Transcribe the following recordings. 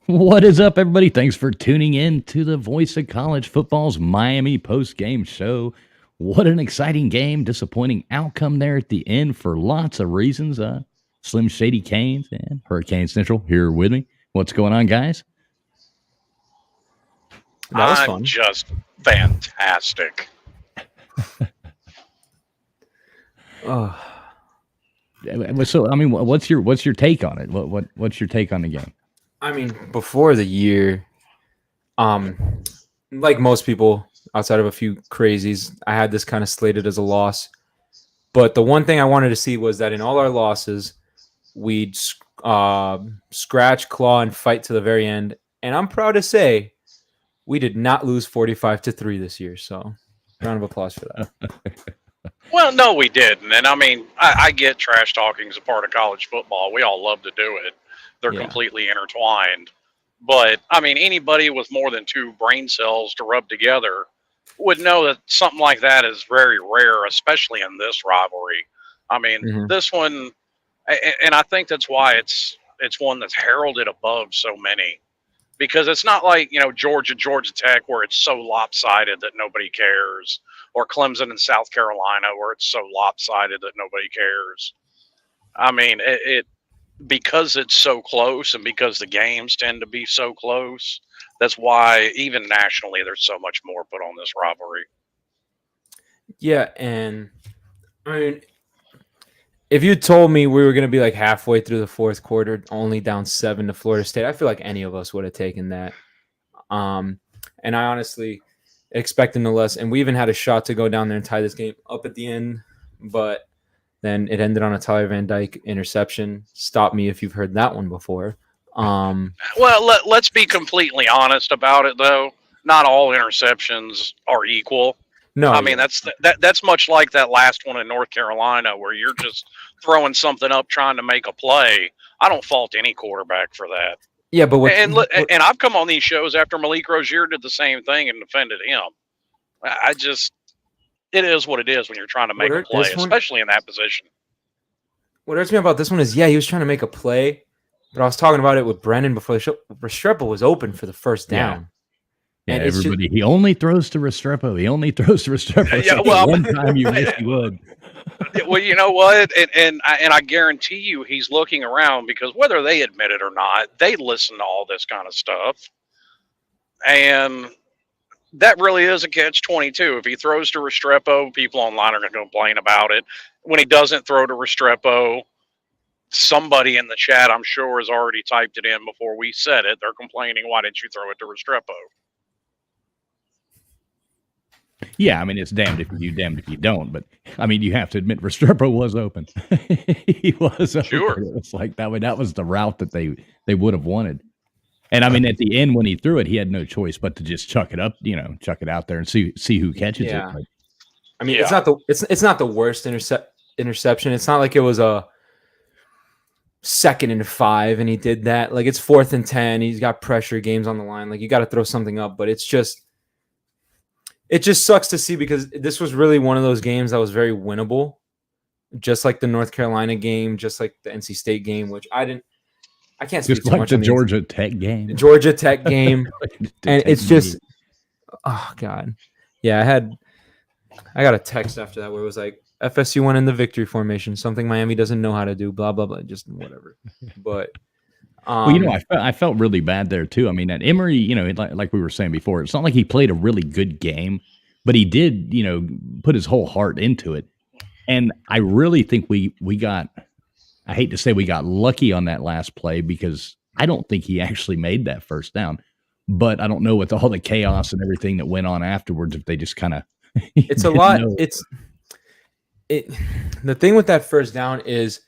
What is up, everybody? Thanks for tuning in to the Voice of College Football's Miami post-game show. What an exciting game. Disappointing outcome there at the end for lots of reasons. Slim Shady Canes and Hurricane Central here with me. What's going on, guys? That was I'm fun. just fantastic. Oh, So, I mean, what's your take on it? What's your take on the game? I mean, before the year, like most people, outside of a few crazies, I had this kind of slated as a loss. But the one thing I wanted to see was that in all our losses, we'd scratch, claw, and fight to the very end. And I'm proud to say we did not lose 45-3 this year. So, round of applause for that. Well, no, we didn't. And I mean, I get trash talking is a part of college football. We all love to do it. They're Yeah. completely intertwined. But, I mean, anybody with more than two brain cells to rub together would know that something like that is very rare, especially in this rivalry. I mean, Mhm. this one, and I think that's why it's one that's heralded above so many. Because it's not like, Georgia Tech, where it's so lopsided that nobody cares, or Clemson and South Carolina, where it's so lopsided that nobody cares. I mean, it because it's so close and because the games tend to be so close, that's why even nationally there's so much more put on this rivalry. Yeah, and I mean, if you told me we were going to be like halfway through the fourth quarter, only down 7 to Florida State, I feel like any of us would have taken that. And I honestly expected no less. And we even had a shot to go down there and tie this game up at the end, but then it ended on a Tyler Van Dyke interception. Stop me if you've heard that one before. Well, let's be completely honest about it, though. Not all interceptions are equal. No, I mean, that's much like that last one in North Carolina where you're just throwing something up trying to make a play. I don't fault any quarterback for that. yeah, but And I've come on these shows after Malik Rozier did the same thing and defended him. It is what it is when you're trying to make a play, especially in that position. What hurts me about this one is, yeah, he was trying to make a play, but I was talking about it with Brennan before the show. Restrepo was open for the first down. Yeah, everybody. He only throws to Restrepo. He only throws to Restrepo. Yeah, well, one time you wish he would. Well, you know what, and I guarantee you he's looking around because whether they admit it or not, they listen to all this kind of stuff, and that really is a catch-22. If he throws to Restrepo, people online are going to complain about it. When he doesn't throw to Restrepo, somebody in the chat, I'm sure, has already typed it in before we said it. They're complaining, why didn't you throw it to Restrepo? Yeah, I mean, it's damned if you do, damned if you don't. But, I mean, you have to admit Restrepo was open. He was open. Sure. It was like that was the route that they would have wanted. And, I mean, at the end when he threw it, he had no choice but to just chuck it up, chuck it out there and see who catches it. But, I mean, it's not the worst interception. It's not like it was a 2nd and 5 and he did that. Like, it's 4th and 10. He's got pressure, games on the line. Like, you got to throw something up. But it just sucks to see because this was really one of those games that was very winnable, just like the North Carolina game, just like the NC State game, which I can't speak just too like much the on Georgia Tech game. And it's just, oh God, yeah. I got a text after that where it was like FSU went in the victory formation, something Miami doesn't know how to do, blah blah blah, just whatever. But well, I felt really bad there too. I mean, at Emory, like we were saying before, it's not like he played a really good game, but he did, put his whole heart into it. And I really think we got, I hate to say we got lucky on that last play because I don't think he actually made that first down. But I don't know with all the chaos and everything that went on afterwards, if they just kind of. It's a lot. The thing with that first down is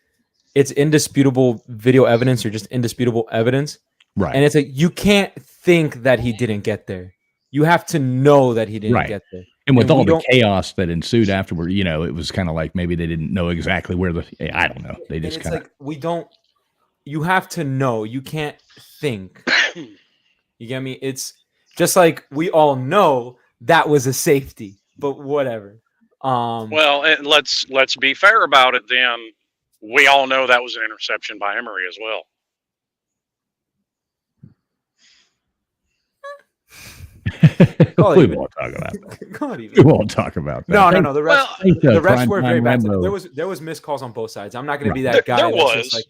it's indisputable video evidence or just indisputable evidence. Right. And it's like, you can't think that he didn't get there. You have to know that he didn't get there. And with all the chaos that ensued afterward, it was kind of like maybe they didn't know exactly where I don't know. They just kind of. You have to know. You can't think. You get me? It's just like we all know that was a safety, but whatever. Well, and let's be fair about it then. We all know that was an interception by Emory as well. We won't talk about that. We won't talk about that. No. The refs were very bad. There was missed calls on both sides. I'm not going to be that guy. There was. Just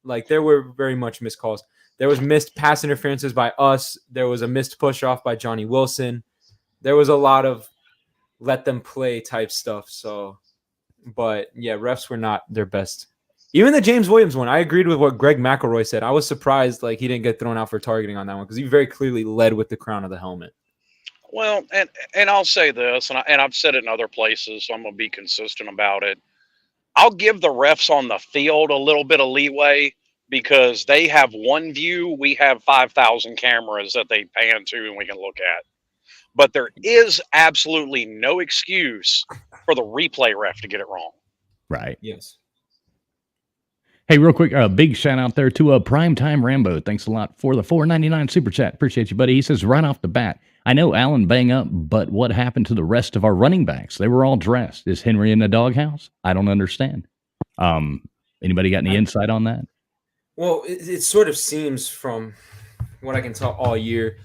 like there were very much missed calls. There was missed pass interferences by us. There was a missed push off by Johnny Wilson. There was a lot of let them play type stuff. So, but yeah, refs were not their best. Even the James Williams one, I agreed with what Greg McElroy said. I was surprised like he didn't get thrown out for targeting on that one because he very clearly led with the crown of the helmet. Well, and I'll say this, and I've said it in other places, so I'm going to be consistent about it. I'll give the refs on the field a little bit of leeway because they have one view. We have 5,000 cameras that they pan to and we can look at. But there is absolutely no excuse for the replay ref to get it wrong. Right. Yes. Hey, real quick, big shout out there to Primetime Rambo. Thanks a lot for the $4.99 super chat. Appreciate you, buddy. He says right off the bat, I know Allen bang up, but what happened to the rest of our running backs? They were all dressed. Is Henry in the doghouse? I don't understand. Anybody got any insight on that? Well, it sort of seems from what I can tell all year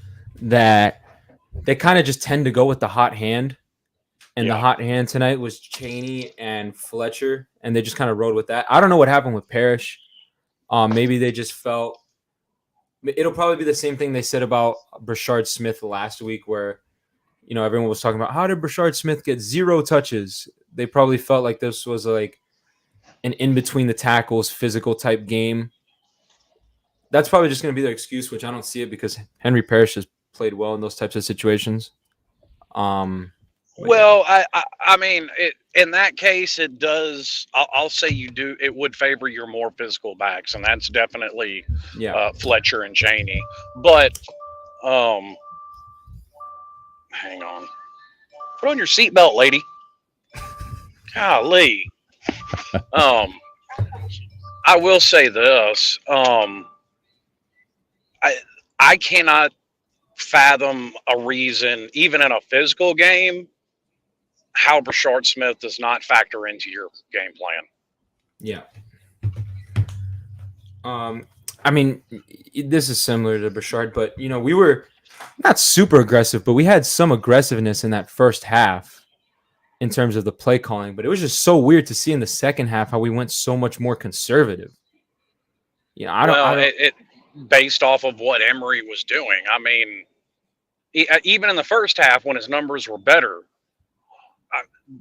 that they kind of just tend to go with the hot hand. And the hot hand tonight was Chaney and Fletcher, and they just kind of rode with that. I don't know what happened with Parrish. Maybe they just felt it'll probably be the same thing they said about Brashard Smith last week, where everyone was talking about how did Brashard Smith get 0 touches. They probably felt like this was like an in between the tackles physical type game. That's probably just going to be their excuse, which I don't see it because Henry Parrish has played well in those types of situations. Well, I mean, in that case, it does. I'll say it would favor your more physical backs, and that's definitely Fletcher and Chaney. But hang on, put on your seatbelt, lady. Golly. I will say this. I cannot fathom a reason, even in a physical game, how Brashard Smith does not factor into your game plan. Yeah. I mean, this is similar to Brashard, but we were not super aggressive, but we had some aggressiveness in that first half in terms of the play calling. But it was just so weird to see in the second half how we went so much more conservative. It based off of what Emery was doing. I mean, even in the first half when his numbers were better,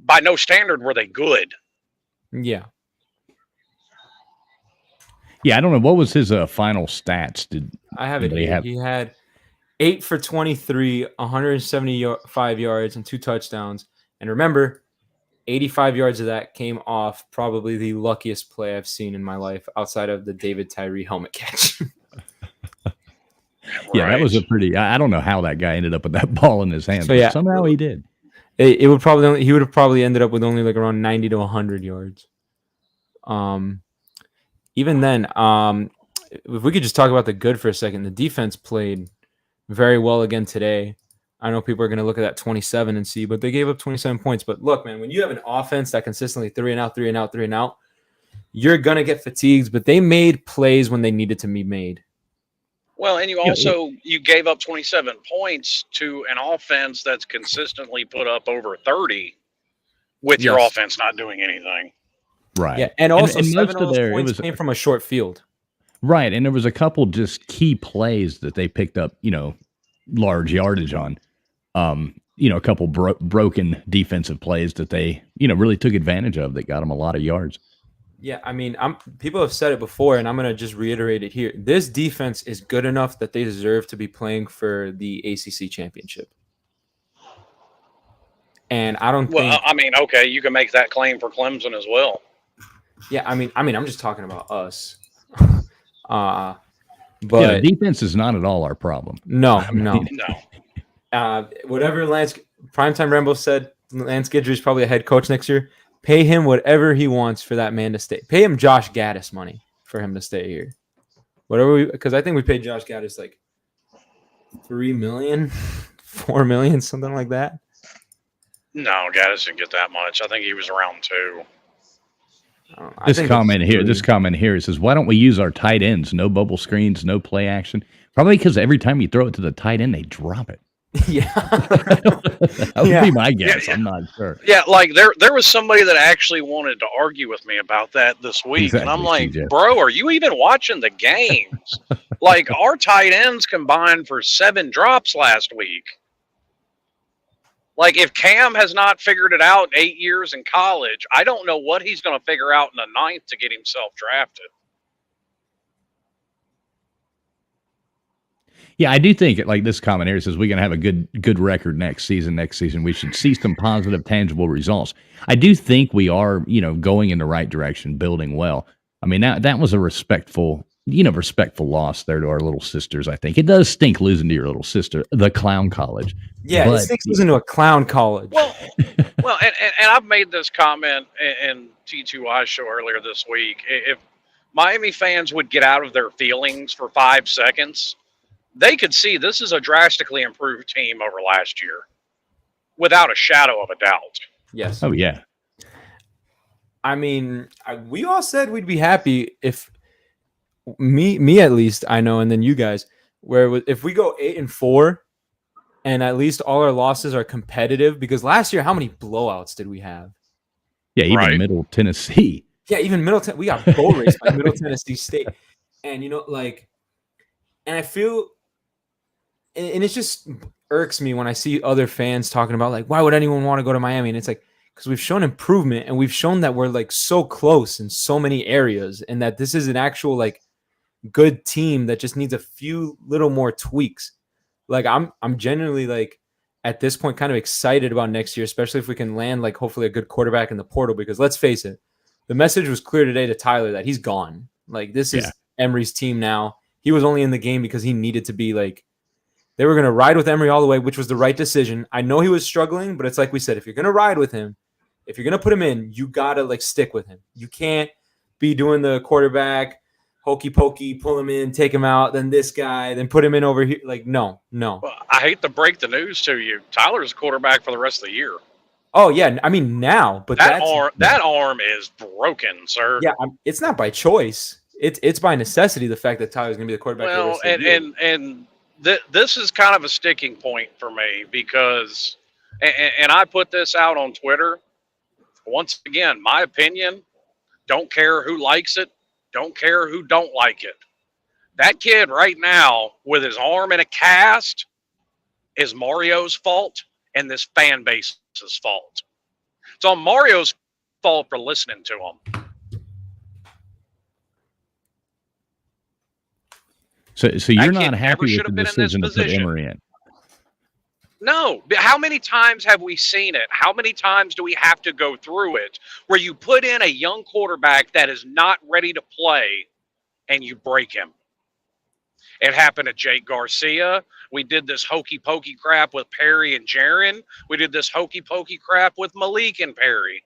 by no standard were they good. Yeah. Yeah, I don't know. What was his final stats? I have it here. He had 8 for 23, 175 yards, and 2 touchdowns. And remember, 85 yards of that came off probably the luckiest play I've seen in my life outside of the David Tyree helmet catch. Yeah, that was a pretty. I don't know how that guy ended up with that ball in his hand. So, somehow he did. He would have probably ended up with only like around 90 to 100 yards. Even then, if we could just talk about the good for a second, the defense played very well again today. I know people are going to look at that 27 and see, but they gave up 27 points. But look, man, when you have an offense that consistently 3 and out, you're going to get fatigued. But they made plays when they needed to be made. Well, and you gave up 27 points to an offense that's consistently put up over 30 with your offense not doing anything. Right. Yeah, and also and 7 of those points came from a short field. Right, and there was a couple just key plays that they picked up, large yardage on. A couple broken defensive plays that they, really took advantage of that got them a lot of yards. Yeah, I mean, people have said it before, and I'm going to just reiterate it here. This defense is good enough that they deserve to be playing for the ACC championship. And I don't think... Well, I mean, okay, you can make that claim for Clemson as well. Yeah, I mean, I'm just talking about us. But the defense is not at all our problem. No. Whatever Primetime Rambo said, Lance Guidry is probably a head coach next year. Pay him whatever he wants for that man to stay. Pay him Josh Gaddis money for him to stay here. Because I think we paid Josh Gaddis like $3 million, $4 million, something like that. No, Gaddis didn't get that much. I think he was around 2. This comment here, it says, why don't we use our tight ends? No bubble screens, no play action. Probably because every time you throw it to the tight end, they drop it. Yeah. That would be my guess. Yeah. I'm not sure. Yeah, like there was somebody that actually wanted to argue with me about that this week, and I'm Exactly, like, CJ. bro, are you even watching the games? Like our tight ends combined for 7 drops last week. Like if Cam has not figured it out in 8 years in college, I don't know what he's going to figure out in the 9th to get himself drafted. Yeah, I do think like this comment here says we're going to have a good record next season. Next season, we should see some positive, tangible results. I do think we are, going in the right direction, building well. I mean, that was a respectful loss there to our little sisters. I think it does stink losing to your little sister, the clown college. Yeah, it stinks losing to a clown college. Well, and I've made this comment in T2I show earlier this week. If Miami fans would get out of their feelings for 5 seconds, they could see this is a drastically improved team over last year, without a shadow of a doubt. Yes. Oh, yeah. I mean, we all said we'd be happy if me at least, I know, and then you guys, if we go 8-4 and at least all our losses are competitive, because last year, how many blowouts did we have? Yeah, even Middle Tennessee. Yeah, even we got bowl raced by Middle Tennessee State. And, and I feel, and it just irks me when I see other fans talking about, like, why would anyone want to go to Miami? And it's like, because we've shown improvement and we've shown that we're, like, so close in so many areas and that this is an actual, like, good team that just needs a few little more tweaks. Like, I'm genuinely, like, at this point kind of excited about next year, especially if we can land, like, hopefully a good quarterback in the portal, because let's face it, the message was clear today to Tyler that he's gone. Like, this is Emory's team now. He was only in the game because he needed to be, like, they were going to ride with Emory all the way, which was the right decision. I know he was struggling, but it's like we said, if you're going to ride with him, if you're going to put him in, you got to, like, stick with him. You can't be doing the quarterback, hokey pokey, pull him in, take him out, then this guy, then put him in over here. Like, no. Well, I hate to break the news to you. Tyler's a quarterback for the rest of the year. Oh, yeah. I mean, now. But that arm is broken, sir. Yeah, it's not by choice. It's by necessity, the fact that Tyler's going to be the quarterback. Well, and this is kind of a sticking point for me because, and I put this out on Twitter, once again, my opinion, don't care who likes it, don't care who don't like it. That kid right now with his arm in a cast is Mario's fault and this fan base's fault. It's on Mario's fault for listening to him. So you're not happy with the decision to put Emory in? No. How many times have we seen it? How many times do we have to go through it where you put in a young quarterback that is not ready to play and you break him? It happened to Jake Garcia. We did this hokey pokey crap with Perry and Jaron. We did this hokey pokey crap with Malik and Perry.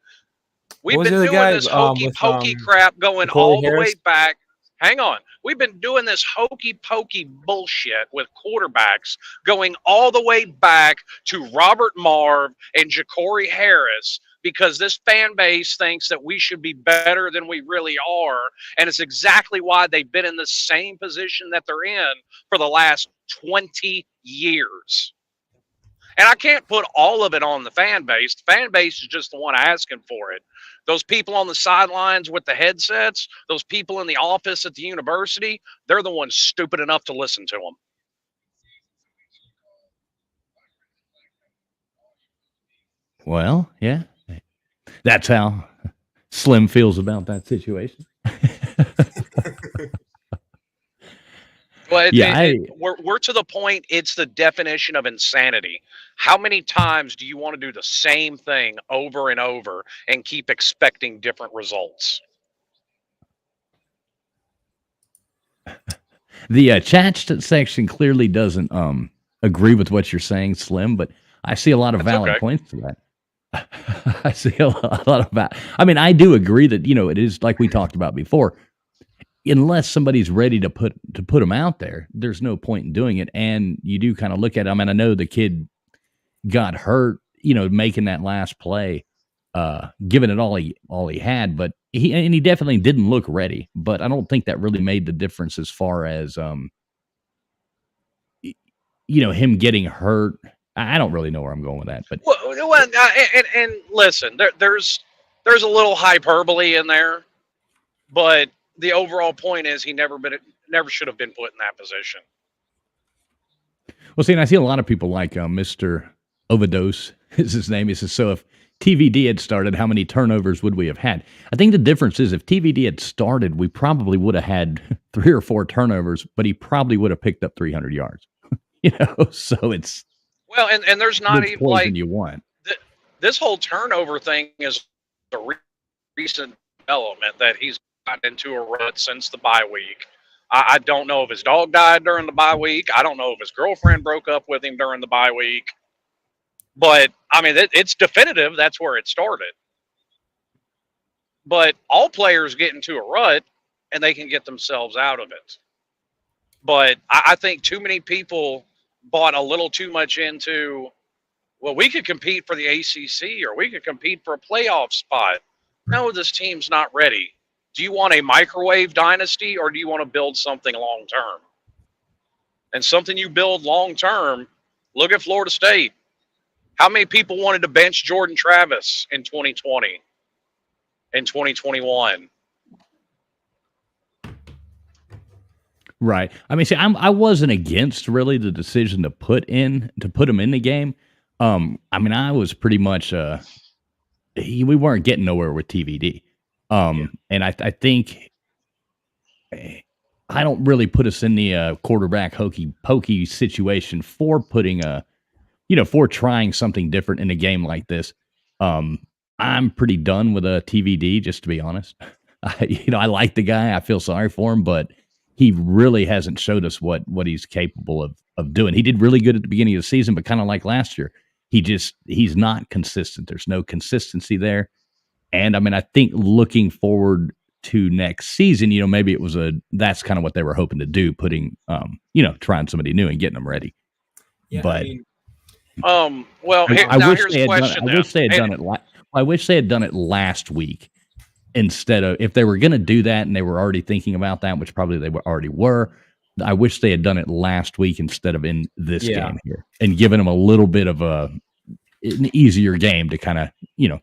We've been doing this hokey pokey crap going all the way back. Hang on. We've been doing this hokey pokey bullshit with quarterbacks going all the way back to Robert Marv and Ja'Cory Harris because this fan base thinks that we should be better than we really are. And it's exactly why they've been in the same position that they're in for the last 20 years. And I can't put all of it on the fan base. The fan base is just the one asking for it. Those people on the sidelines with the headsets, those people in the office at the university, they're the ones stupid enough to listen to them. Well, yeah. That's how Slim feels about that situation. Well, we're to the point, it's the definition of insanity. How many times do you want to do the same thing over and over and keep expecting different results? The chat section clearly doesn't agree with what you're saying, Slim, but I see a lot of valid points to that. I see a lot of I mean, I do agree that, it is like we talked about before. Unless somebody's ready to put them out there, there's no point in doing it. And you do kind of look at it. I mean, I know the kid got hurt, making that last play, giving it all he had, but he definitely didn't look ready. But I don't think that really made the difference as far as him getting hurt I don't really know where I'm going with that, but and listen, there's a little hyperbole in there, but the overall point is he never should have been put in that position. well, see, and I see a lot of people like Mr. Overdose is his name. He says, so if TVD had started, how many turnovers would we have had? I think the difference is if TVD had started, we probably would have had 3 or 4 turnovers, but he probably would have picked up 300 yards. So it's well, and there's not even like you want. This whole turnover thing is a recent development that he's gotten into a rut since the bye week. I don't know if his dog died during the bye week. I don't know if his girlfriend broke up with him during the bye week. But, I mean, it's definitive. That's where it started. But all players get into a rut, and they can get themselves out of it. But I think too many people bought a little too much into, well, we could compete for the ACC or we could compete for a playoff spot. No, this team's not ready. Do you want a microwave dynasty or do you want to build something long-term? And something you build long-term, look at Florida State. How many people wanted to bench Jordan Travis in 2020, in 2021? Right. I mean, see, I wasn't against really the decision to put him in the game. I mean, I was pretty much we weren't getting nowhere with TVD. And I think I don't really put us in the quarterback hokey pokey situation for putting for trying something different in a game like this. I'm pretty done with a TVD, just to be honest. I like the guy. I feel sorry for him, but he really hasn't showed us what he's capable of doing. He did really good at the beginning of the season, but kind of like last year, he's not consistent. There's no consistency there. And I mean, I think looking forward to next season, maybe that's kind of what they were hoping to do, putting, trying somebody new and getting them ready. Yeah, but I wish they had done it last week instead of, if they were going to do that and they were already thinking about that, which probably they already were. I wish they had done it last week instead of in this game here and given him a little bit of an easier game to kind of,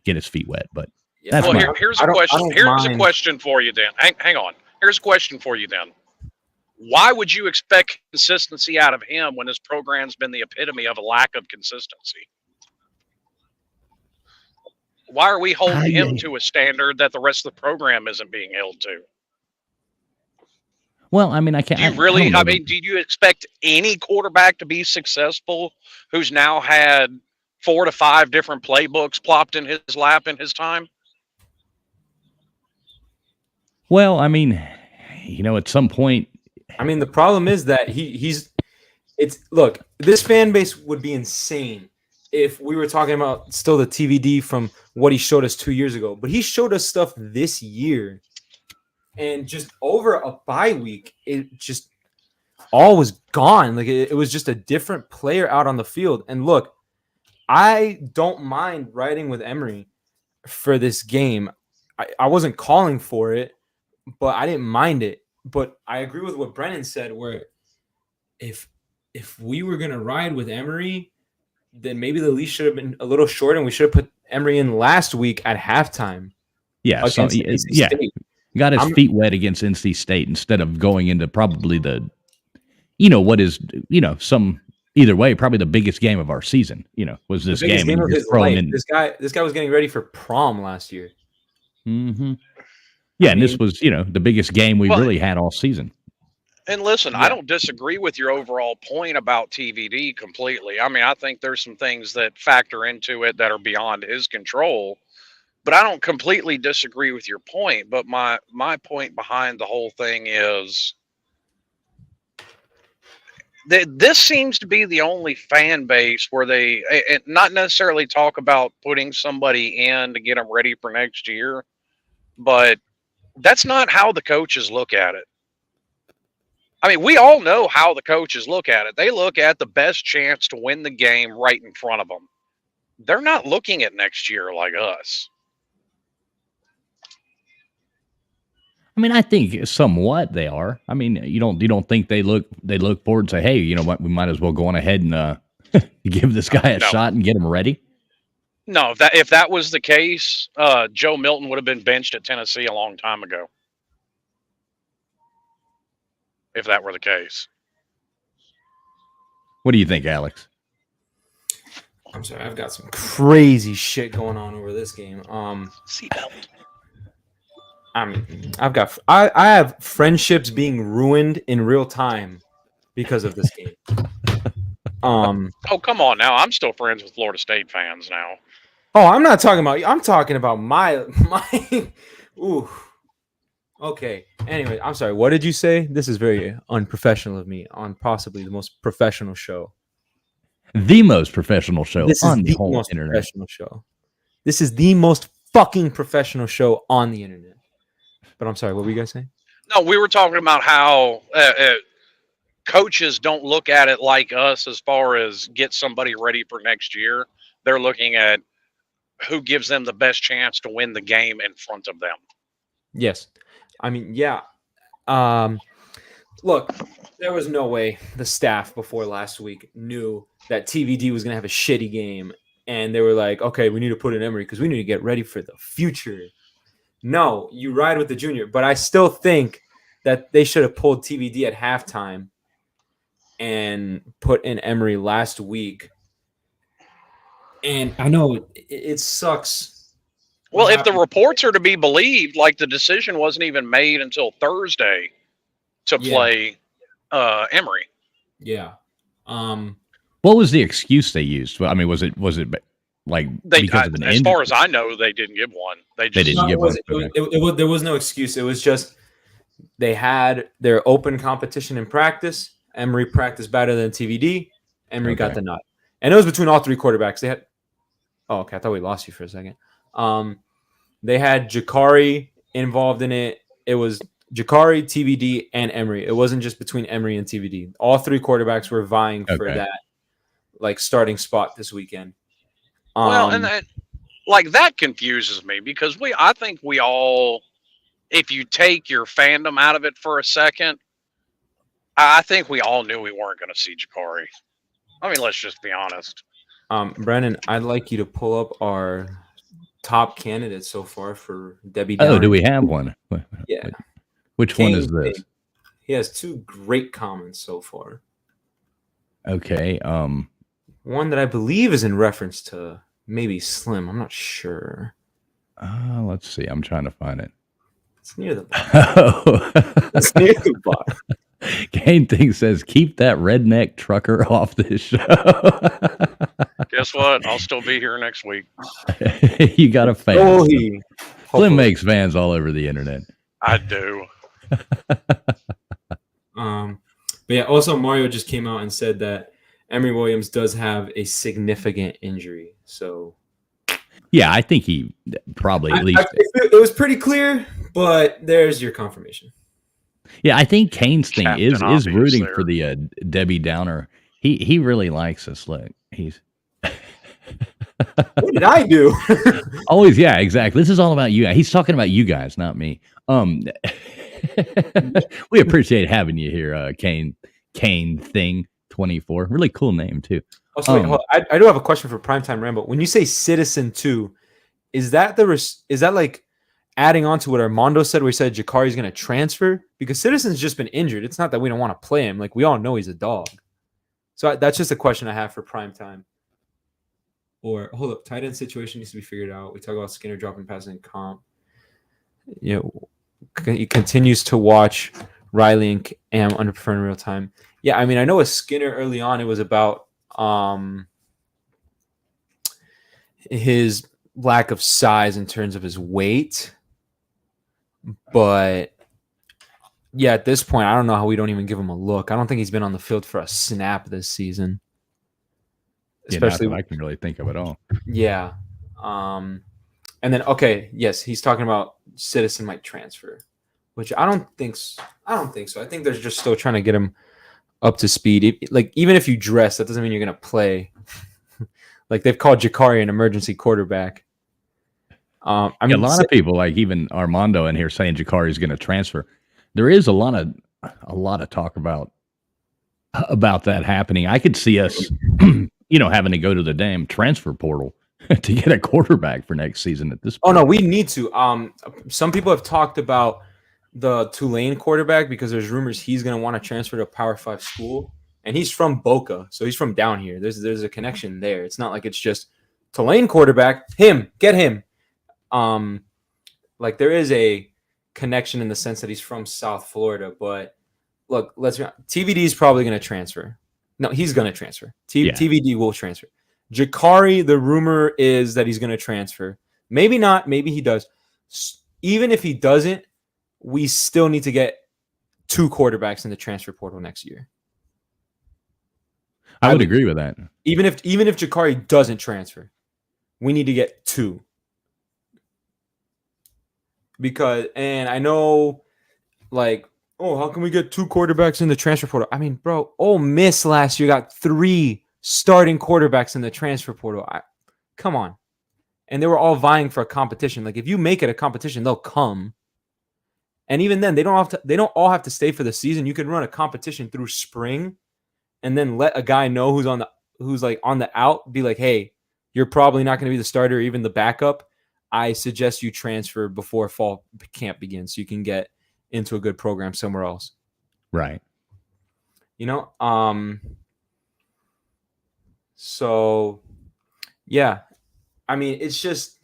get his feet wet. But that's here's a question. Here's a question for you, Dan. Hang on. Here's a question for you, Dan. Why would you expect consistency out of him when his program's been the epitome of a lack of consistency? Why are we holding him to a standard that the rest of the program isn't being held to? Well, I mean, I can't. Do you expect any quarterback to be successful who's now had 4 to 5 different playbooks plopped in his lap in his time? Well, I mean, at some point. I mean, the problem is that look, this fan base would be insane if we were talking about still the TVD from what he showed us 2 years ago. But he showed us stuff this year. And just over a bye week, it just all was gone. Like it was just a different player out on the field. And look, I don't mind riding with Emory for this game. I wasn't calling for it, but I didn't mind it. But I agree with what Brennan said, where if we were going to ride with Emory, then maybe the leash should have been a little short and we should have put Emory in last week at halftime. Yeah. Got his feet wet against NC State instead of going into probably what is, either way, probably the biggest game of our season, was this game. Of his life. This guy was getting ready for prom last year. Mm-hmm. Yeah, this was, the biggest game we really had all season. And listen, I don't disagree with your overall point about TVD completely. I mean, I think there's some things that factor into it that are beyond his control. But I don't completely disagree with your point. But my point behind the whole thing is that this seems to be the only fan base where they not necessarily talk about putting somebody in to get them ready for next year, but that's not how the coaches look at it. I mean, we all know how the coaches look at it. They look at the best chance to win the game right in front of them. They're not looking at next year like us. I mean, I think somewhat they are. I mean, you don't think they look forward and say, hey, you know what, we might as well go on ahead and You give this guy a No. shot and get him ready? No, if that was the case, Joe Milton would have been benched at Tennessee a long time ago. If that were the case. What do you think, Alex? I'm sorry, I've got some crazy shit going on over this game. Seatbelt. I mean, I have friendships being ruined in real time because of this game. Oh, come on now. I'm still friends with Florida State fans now. Oh, I'm not talking about you. I'm talking about my ooh. Okay. Anyway, I'm sorry. What did you say? This is very unprofessional of me on possibly the most professional show. The most professional show This on is the the whole most internet. professional show. This is the most fucking professional show on the internet. But I'm sorry, what were you guys saying? No, we were talking about how coaches don't look at it like us as far as get somebody ready for next year. They're looking at who gives them the best chance to win the game in front of them. Yes. I mean, yeah. Look, there was no way the staff before last week knew that TVD was going to have a shitty game. And they were like, okay, we need to put in Emory because we need to get ready for the future. No, you ride with the junior. But I still think that they should have pulled TVD at halftime and put in Emory last week. And I know it sucks. Well, if the reports are to be believed, like the decision wasn't even made until Thursday to play Emory. Yeah. What was the excuse they used? I mean, was it like because of an as far as I know, they didn't give one. They didn't give one. There was no excuse. It was just they had their open competition in practice. Emory practiced better than TVD. Emory got the nod. And it was between all three quarterbacks. They had oh, okay. I thought we lost you for a second. They had Jakari involved in it. It was Jakari, TVD, and Emory. It wasn't just between Emory and TVD. All three quarterbacks were vying for that like starting spot this weekend. Well, and that confuses me because I think we all, if you take your fandom out of it for a second, I think we all knew we weren't going to see Jakari. I mean, let's just be honest. Brandon, I'd like you to pull up our top candidates so far for Debbie Downer. Oh, do we have one? Yeah. Which one is this? He has two great comments so far. Okay. One that I believe is in reference to maybe Slim. I'm not sure. Let's see. I'm trying to find it. It's near the bottom. It's near the bottom. Kane thing says, keep that redneck trucker off this show. Guess what? I'll still be here next week. You got a fan. Oh, Slim makes fans all over the internet. I do. But yeah, also Mario just came out and said that Emory Williams does have a significant injury. So yeah, I think he probably at least it was pretty clear, but there's your confirmation. Yeah, I think Kane's thing is rooting there for the Debbie Downer. He really likes us. Look, he's what did I do? Always, yeah, exactly. This is all about you. He's talking about you guys, not me. We appreciate having you here, Kane Thing 24. Really cool name too. Also, wait, I do have a question for Primetime Rambo. When you say Citizen 2, is that like adding on to what Armando said, where he said Jakari's going to transfer? Because Citizen's just been injured. It's not that we don't want to play him. Like, we all know he's a dog. So that's just a question I have for Primetime. Or, hold up, tight end situation needs to be figured out. We talk about Skinner dropping passes in comp. You know, he continues to watch Riley and Cam underperform in real time. Yeah, I mean, I know with Skinner early on, it was about his lack of size in terms of his weight. But yeah, at this point, I don't know how we don't even give him a look. I don't think he's been on the field for a snap this season. Especially I can really think of it all. Yeah. And then, okay, yes, he's talking about Citizen might transfer, which I don't think so. I think they're just still trying to get him up to speed. Like, even if you dress, that doesn't mean you're going to play. Like, they've called Jakari an emergency quarterback. I mean, a lot of people, like even Armando in here, saying Jakari is going to transfer. There is a lot of talk about that happening. I could see us having to go to the damn transfer portal to get a quarterback for next season at this Oh point. no, we need to. Some people have talked about the Tulane quarterback because there's rumors he's going to want to transfer to a Power 5 school, and he's from Boca, so he's from down here. There's a connection there. It's not like it's just Tulane quarterback, get him. Like there is a connection in the sense that he's from South Florida, but look, TVD is probably going to transfer. No, he's going to transfer. TVD will transfer. Jakari, the rumor is that he's going to transfer. Maybe not. Maybe he does. Even if he doesn't, we still need to get 2 quarterbacks in the transfer portal next year. I would agree with that. Even if Jakari doesn't transfer, we need to get 2. Because, and I know, like, oh, how can we get 2 quarterbacks in the transfer portal? I mean, bro, Ole Miss last year got 3 starting quarterbacks in the transfer portal. Come on. And they were all vying for a competition. Like, if you make it a competition, they'll come. And even then, they don't all have to stay for the season. You can run a competition through spring and then let a guy know who's on the out, be like, hey, you're probably not going to be the starter or even the backup. I suggest you transfer before fall camp begins so you can get into a good program somewhere else. Right. So, yeah. I mean, it's just,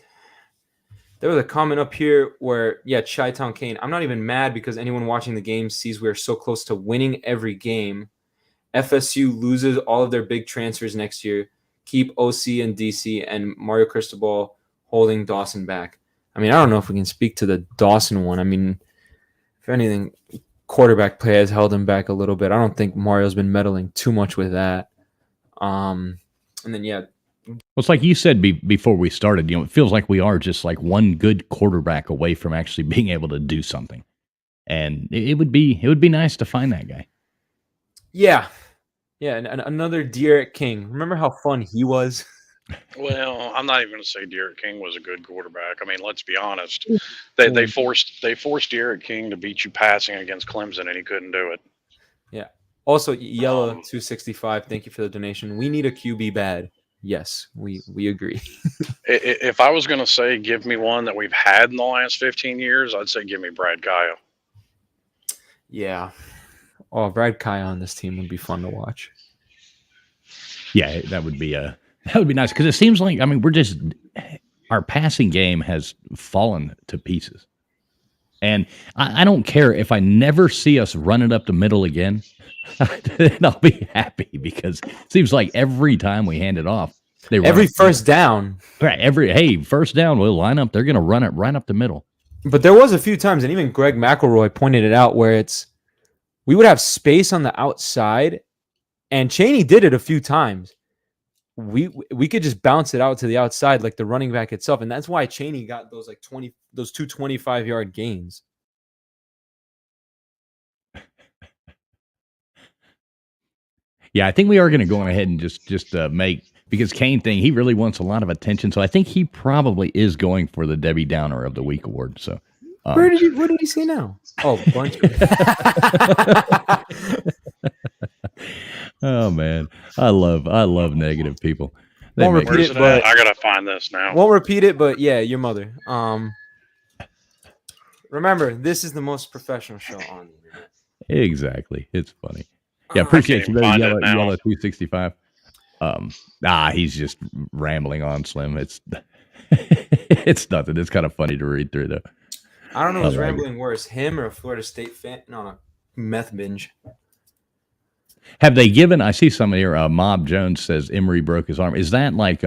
there was a comment up here where, Chi-Town Kane, I'm not even mad because anyone watching the game sees we're so close to winning every game. FSU loses all of their big transfers next year. Keep OC and DC and Mario Cristobal holding Dawson back. I mean, I don't know if we can speak to the Dawson one. I mean, if anything, quarterback play has held him back a little bit. I don't think Mario's been meddling too much with that. And then, well, it's like you said before we started, it feels like we are just like one good quarterback away from actually being able to do something. And it would be nice to find that guy. Yeah. Yeah, and another De'Aaron King. Remember how fun he was? Well, I'm not even going to say De'Aaron King was a good quarterback. I mean, let's be honest. They forced De'Aaron King to beat you passing against Clemson, and he couldn't do it. Yeah. Also, Yella 265. Thank you for the donation. We need a QB bad. Yes, we agree. If I was going to say give me one that we've had in the last 15 years, I'd say give me Brad Kyle. Yeah. Oh, Brad Kyle on this team would be fun to watch. Yeah, that would be nice because it seems like, I mean, our passing game has fallen to pieces. And I don't care if I never see us run it up the middle again. I'll be happy because it seems like every time we hand it off, every first down. Right. First down, we'll line up. They're going to run it right up the middle. But there was a few times, and even Greg McElroy pointed it out, where we would have space on the outside, and Chaney did it a few times. We could just bounce it out to the outside like the running back itself, and that's why Chaney got those 2 25-yard gains. Yeah, I think we are going to go ahead and just make, because Kane thing, he really wants a lot of attention, so I think he probably is going for the Debbie Downer of the Week award. So, what did he say now? Oh, bunch of Oh man, I love negative people. Won't repeat it, but I gotta find this now. Won't repeat it, but yeah, your mother. Remember, this is the most professional show on the internet. Exactly, it's funny. Yeah, appreciate you, brother. Yellow 265. He's just rambling on, Slim. It's it's nothing. It's kind of funny to read through though. I don't know who's rambling worse, him or a Florida State fan on a meth binge. Have they given? I see somebody here. Mob Jones says Emory broke his arm. Is that like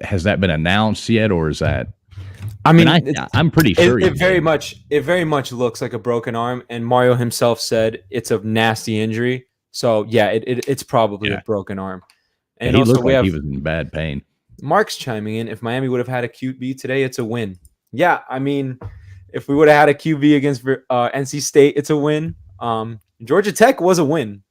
has that been announced yet, or is that? I mean, I'm pretty sure it very much looks like a broken arm, and Mario himself said it's a nasty injury. So yeah, it's probably a broken arm. And he looked like he was in bad pain. Mark's chiming in. If Miami would have had a QB today, it's a win. Yeah, I mean, if we would have had a QB against NC State, it's a win. Georgia Tech was a win.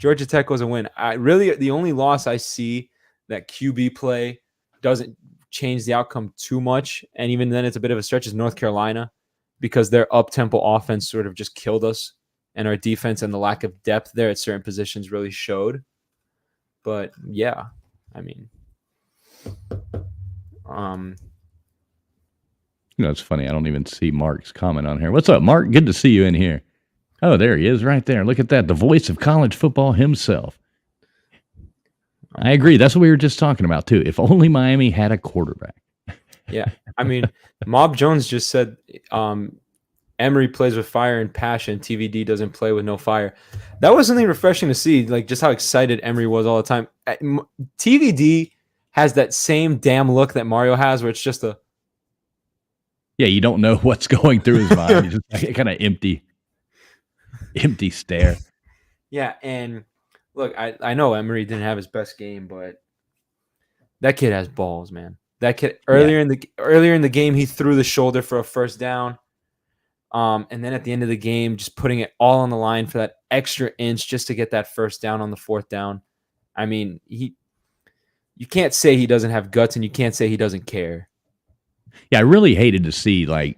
The only loss I see that QB play doesn't change the outcome too much, and even then it's a bit of a stretch, is North Carolina, because their up-tempo offense sort of just killed us, and our defense and the lack of depth there at certain positions really showed. But yeah, I mean, It's funny. I don't even see Mark's comment on here. What's up, Mark? Good to see you in here. Oh, there he is right there. Look at that. The voice of college football himself. I agree. That's what we were just talking about, too. If only Miami had a quarterback. Yeah. I mean, Mob Jones just said Emory plays with fire and passion. TVD doesn't play with no fire. That was something refreshing to see, like just how excited Emory was all the time. TVD has that same damn look that Mario has, where it's just a... Yeah, you don't know what's going through his mind. He's just like, kind of empty stare. Yeah, and look, I know Emory didn't have his best game, but that kid has balls, man. That kid earlier in the game, he threw the shoulder for a first down. And then at the end of the game, just putting it all on the line for that extra inch just to get that first down on the fourth down. I mean, you can't say he doesn't have guts, and you can't say he doesn't care. Yeah, I really hated to see, like,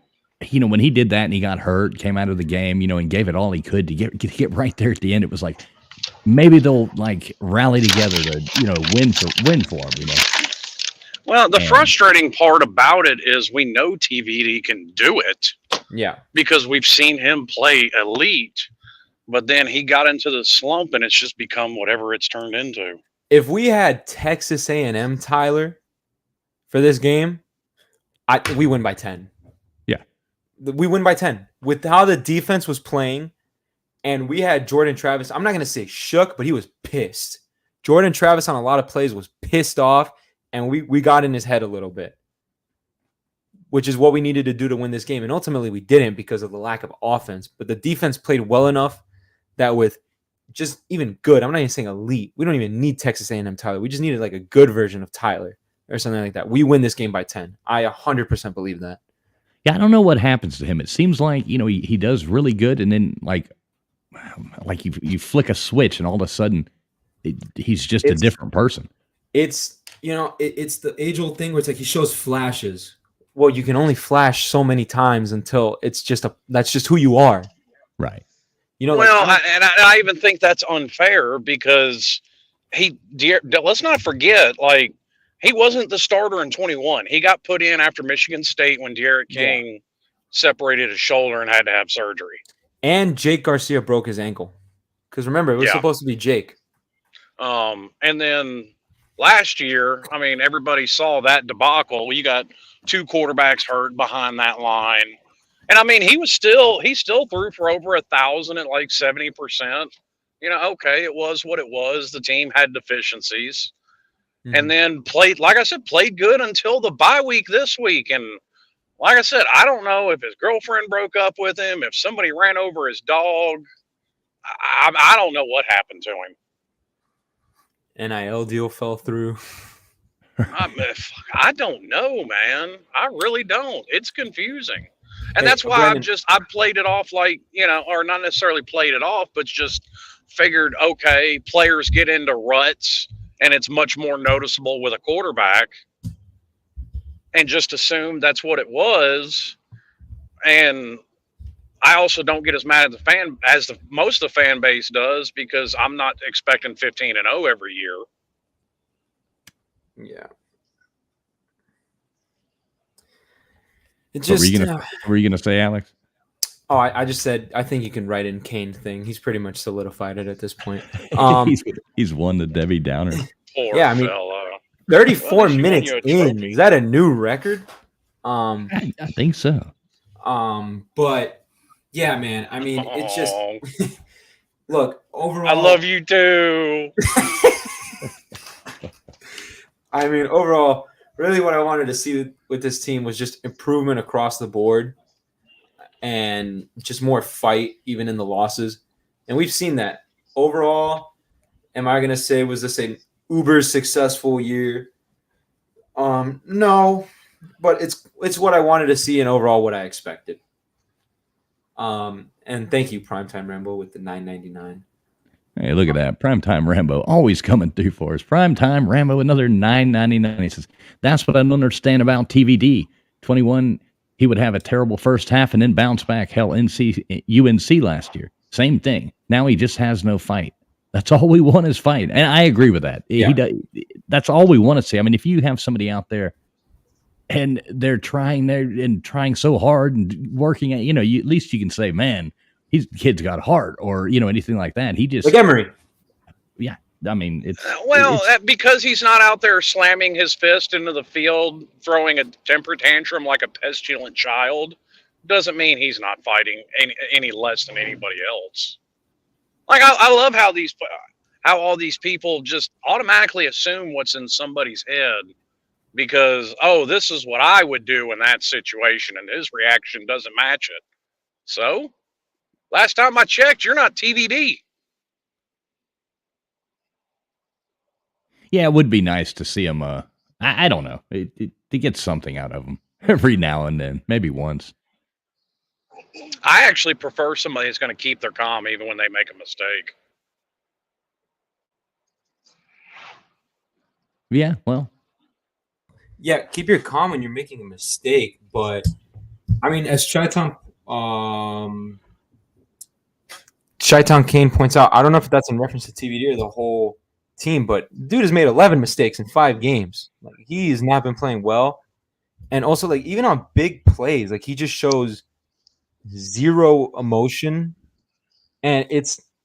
when he did that and he got hurt, came out of the game, and gave it all he could to get right there at the end. It was like, maybe they'll like rally together to, win for him, Well, the frustrating part about it is we know TVD can do it. Yeah. Because we've seen him play elite, but then he got into the slump and it's just become whatever it's turned into. If we had Texas A&M Tyler for this game, we win by 10. Yeah. We win by 10. With how the defense was playing, and we had Jordan Travis, I'm not going to say shook, but he was pissed. Jordan Travis on a lot of plays was pissed off, and we got in his head a little bit, which is what we needed to do to win this game. And ultimately we didn't because of the lack of offense. But the defense played well enough that with just even good, I'm not even saying elite, we don't even need Texas A&M Tyler. We just needed like a good version of Tyler or something like that. We win this game by 10. I 100% believe that. Yeah, I don't know what happens to him. It seems like, he does really good, and then like you flick a switch and all of a sudden he's just a different person. It's, it's the age-old thing where it's like he shows flashes. Well, you can only flash so many times until it's just that's just who you are. Right. I even think that's unfair because let's not forget, like, he wasn't the starter in 21. He got put in after Michigan State when De'Aaron King separated his shoulder and had to have surgery. And Jake Garcia broke his ankle. Because remember, it was supposed to be Jake. And then last year, I mean, everybody saw that debacle. You got two quarterbacks hurt behind that line. And I mean, he still threw for over 1,000 at like 70%. Okay, it was what it was. The team had deficiencies. Mm-hmm. And then played good until the bye week this week. And like I said, I don't know if his girlfriend broke up with him, if somebody ran over his dog. I don't know what happened to him. NIL deal fell through. I don't know, man. I really don't. It's confusing. And that's why I've played it off like, or not necessarily played it off, but just figured, okay, players get into ruts and it's much more noticeable with a quarterback, and just assume that's what it was. And I also don't get as mad as most of the fan base does, because I'm not expecting 15-0 every year. Yeah. What were you gonna say, Alex? Oh, I just said I think you can write in Kane thing. He's pretty much solidified it at this point. He's won the Debbie Downer. Poor fella. 34 minutes in. Is that a new record? I think so. But yeah, man. I mean, it's just look, overall, I love you too. I mean, overall, really what I wanted to see with this team was just improvement across the board and just more fight even in the losses. And we've seen that. Overall, am I going to say, was this an uber successful year? No, but it's what I wanted to see and overall what I expected. And thank you, Primetime Rambo, with the $9.99. Hey, look at that. Primetime Rambo always coming through for us. Primetime Rambo, another $9.99. He says, that's what I don't understand about TVD. 21, he would have a terrible first half and then bounce back. Hell, UNC last year. Same thing. Now he just has no fight. That's all we want is fight. And I agree with that. Yeah. That's all we want to see. I mean, if you have somebody out there and they're trying so hard and working at, at least you can say, man, kid's got heart, or, anything like that. He just, like Emery. Yeah. I mean, it's because he's not out there slamming his fist into the field, throwing a temper tantrum like a pestilent child, doesn't mean he's not fighting any less than anybody else. Like I love how all these people just automatically assume what's in somebody's head because, oh, this is what I would do in that situation, and his reaction doesn't match it. So, last time I checked, you're not TVD. Yeah, it would be nice to see him. I don't know, to get something out of him every now and then, maybe once. I actually prefer somebody who's going to keep their calm even when they make a mistake. Yeah, well. Yeah, keep your calm when you're making a mistake. But, I mean, as Chi-Town Kane points out, I don't know if that's in reference to TVD or the whole team, but dude has made 11 mistakes in 5 games. Like, he has not been playing well. And also, like, even on big plays, like, he just shows zero emotion. And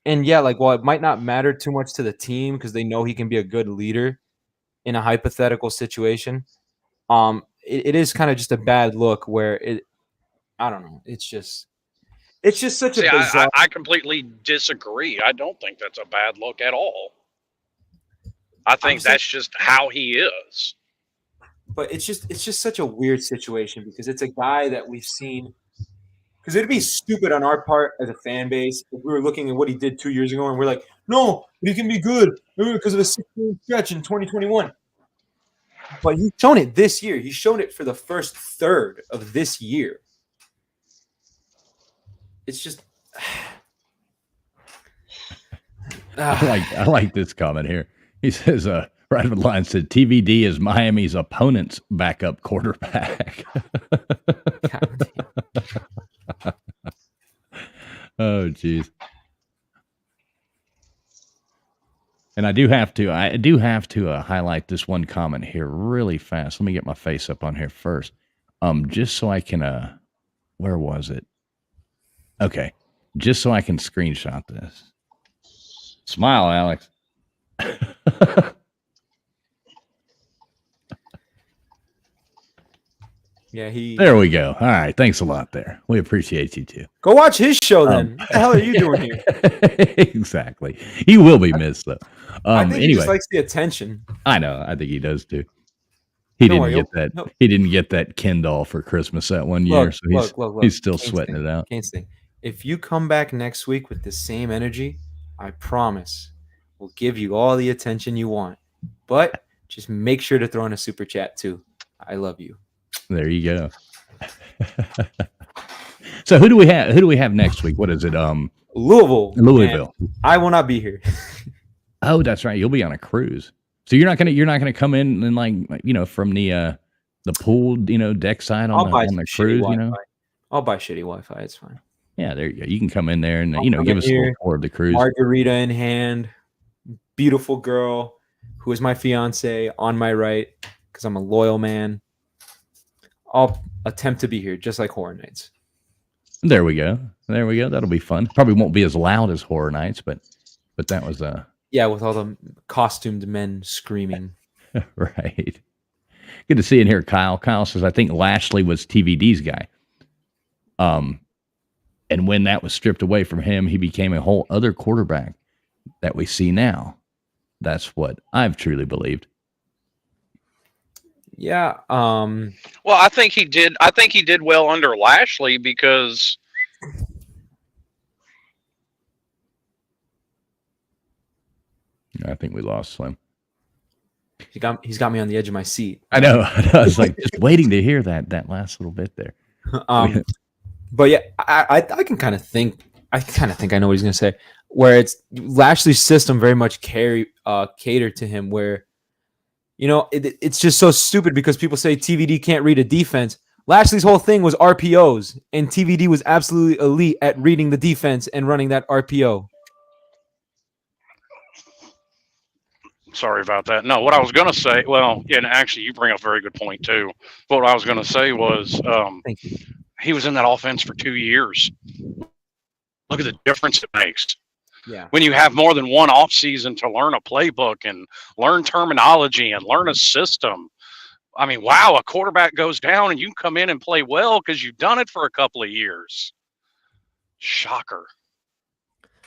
while it might not matter too much to the team because they know he can be a good leader in a hypothetical situation, it is kind of just a bad look where I don't know. It's just such a bizarre. I completely disagree. I don't think that's a bad look at all. I think that's just how he is. But it's just such a weird situation because it's a guy that we've seen. Because it'd be stupid on our part as a fan base if we were looking at what he did 2 years ago and we're like, no, he can be good because of a 6-game stretch in 2021. But he's shown it this year. He's shown it for the first third of this year. It's just. I like this comment here. He says, right of the line said, TVD is Miami's opponent's backup quarterback. Oh, geez. And I do have to highlight this one comment here really fast. Let me get my face up on here first. Just so I can, where was it? Okay. Just so I can screenshot this. Smile, Alex. Yeah, There we go. All right. Thanks a lot there. We appreciate you too. Go watch his show then. What the hell are you doing here? Exactly. He will be missed though. I think he just likes the attention. I know. I think he does too. He didn't get that Ken doll for Christmas that one year, so he's still sweating it out. If you come back next week with the same energy, I promise we'll give you all the attention you want. But just make sure to throw in a super chat too. I love you. There you go. So who do we have? Who do we have next week? What is it? Louisville. I will not be here. Oh, that's right. You'll be on a cruise. So you're not gonna come in and from the pool deck side on the cruise. Wi-Fi. I'll buy shitty Wi-Fi. It's fine. Yeah, there you go. You can come in there and give us a little tour of the cruise. Margarita in hand, beautiful girl who is my fiance on my right because I'm a loyal man. I'll attempt to be here just like Horror Nights. There we go. That'll be fun. Probably won't be as loud as Horror Nights, but that was with all the costumed men screaming. Right. Good to see in here, Kyle. Kyle says, I think Lashley was TVD's guy. And when that was stripped away from him, he became a whole other quarterback that we see now. That's what I've truly believed. Yeah. Well, I think he did. I think he did well under Lashley because. I think we lost Slim. He's got me on the edge of my seat. I know. I was like just waiting to hear that last little bit there. But yeah, I can kind of think. I know what he's gonna say. Where it's Lashley's system very much catered to him. Where it's just so stupid because people say TVD can't read a defense. Lashley's whole thing was RPOs, and TVD was absolutely elite at reading the defense and running that RPO. Sorry about that. No, what I was going to say, well, yeah, and actually, you bring up a very good point, too. But what I was going to say was Thank you. he was in that offense for 2 years. Look at the difference it makes. Yeah. When you have more than one off season to learn a playbook and learn terminology and learn a system. I mean, wow, a quarterback goes down and you can come in and play well because you've done it for a couple of years. Shocker.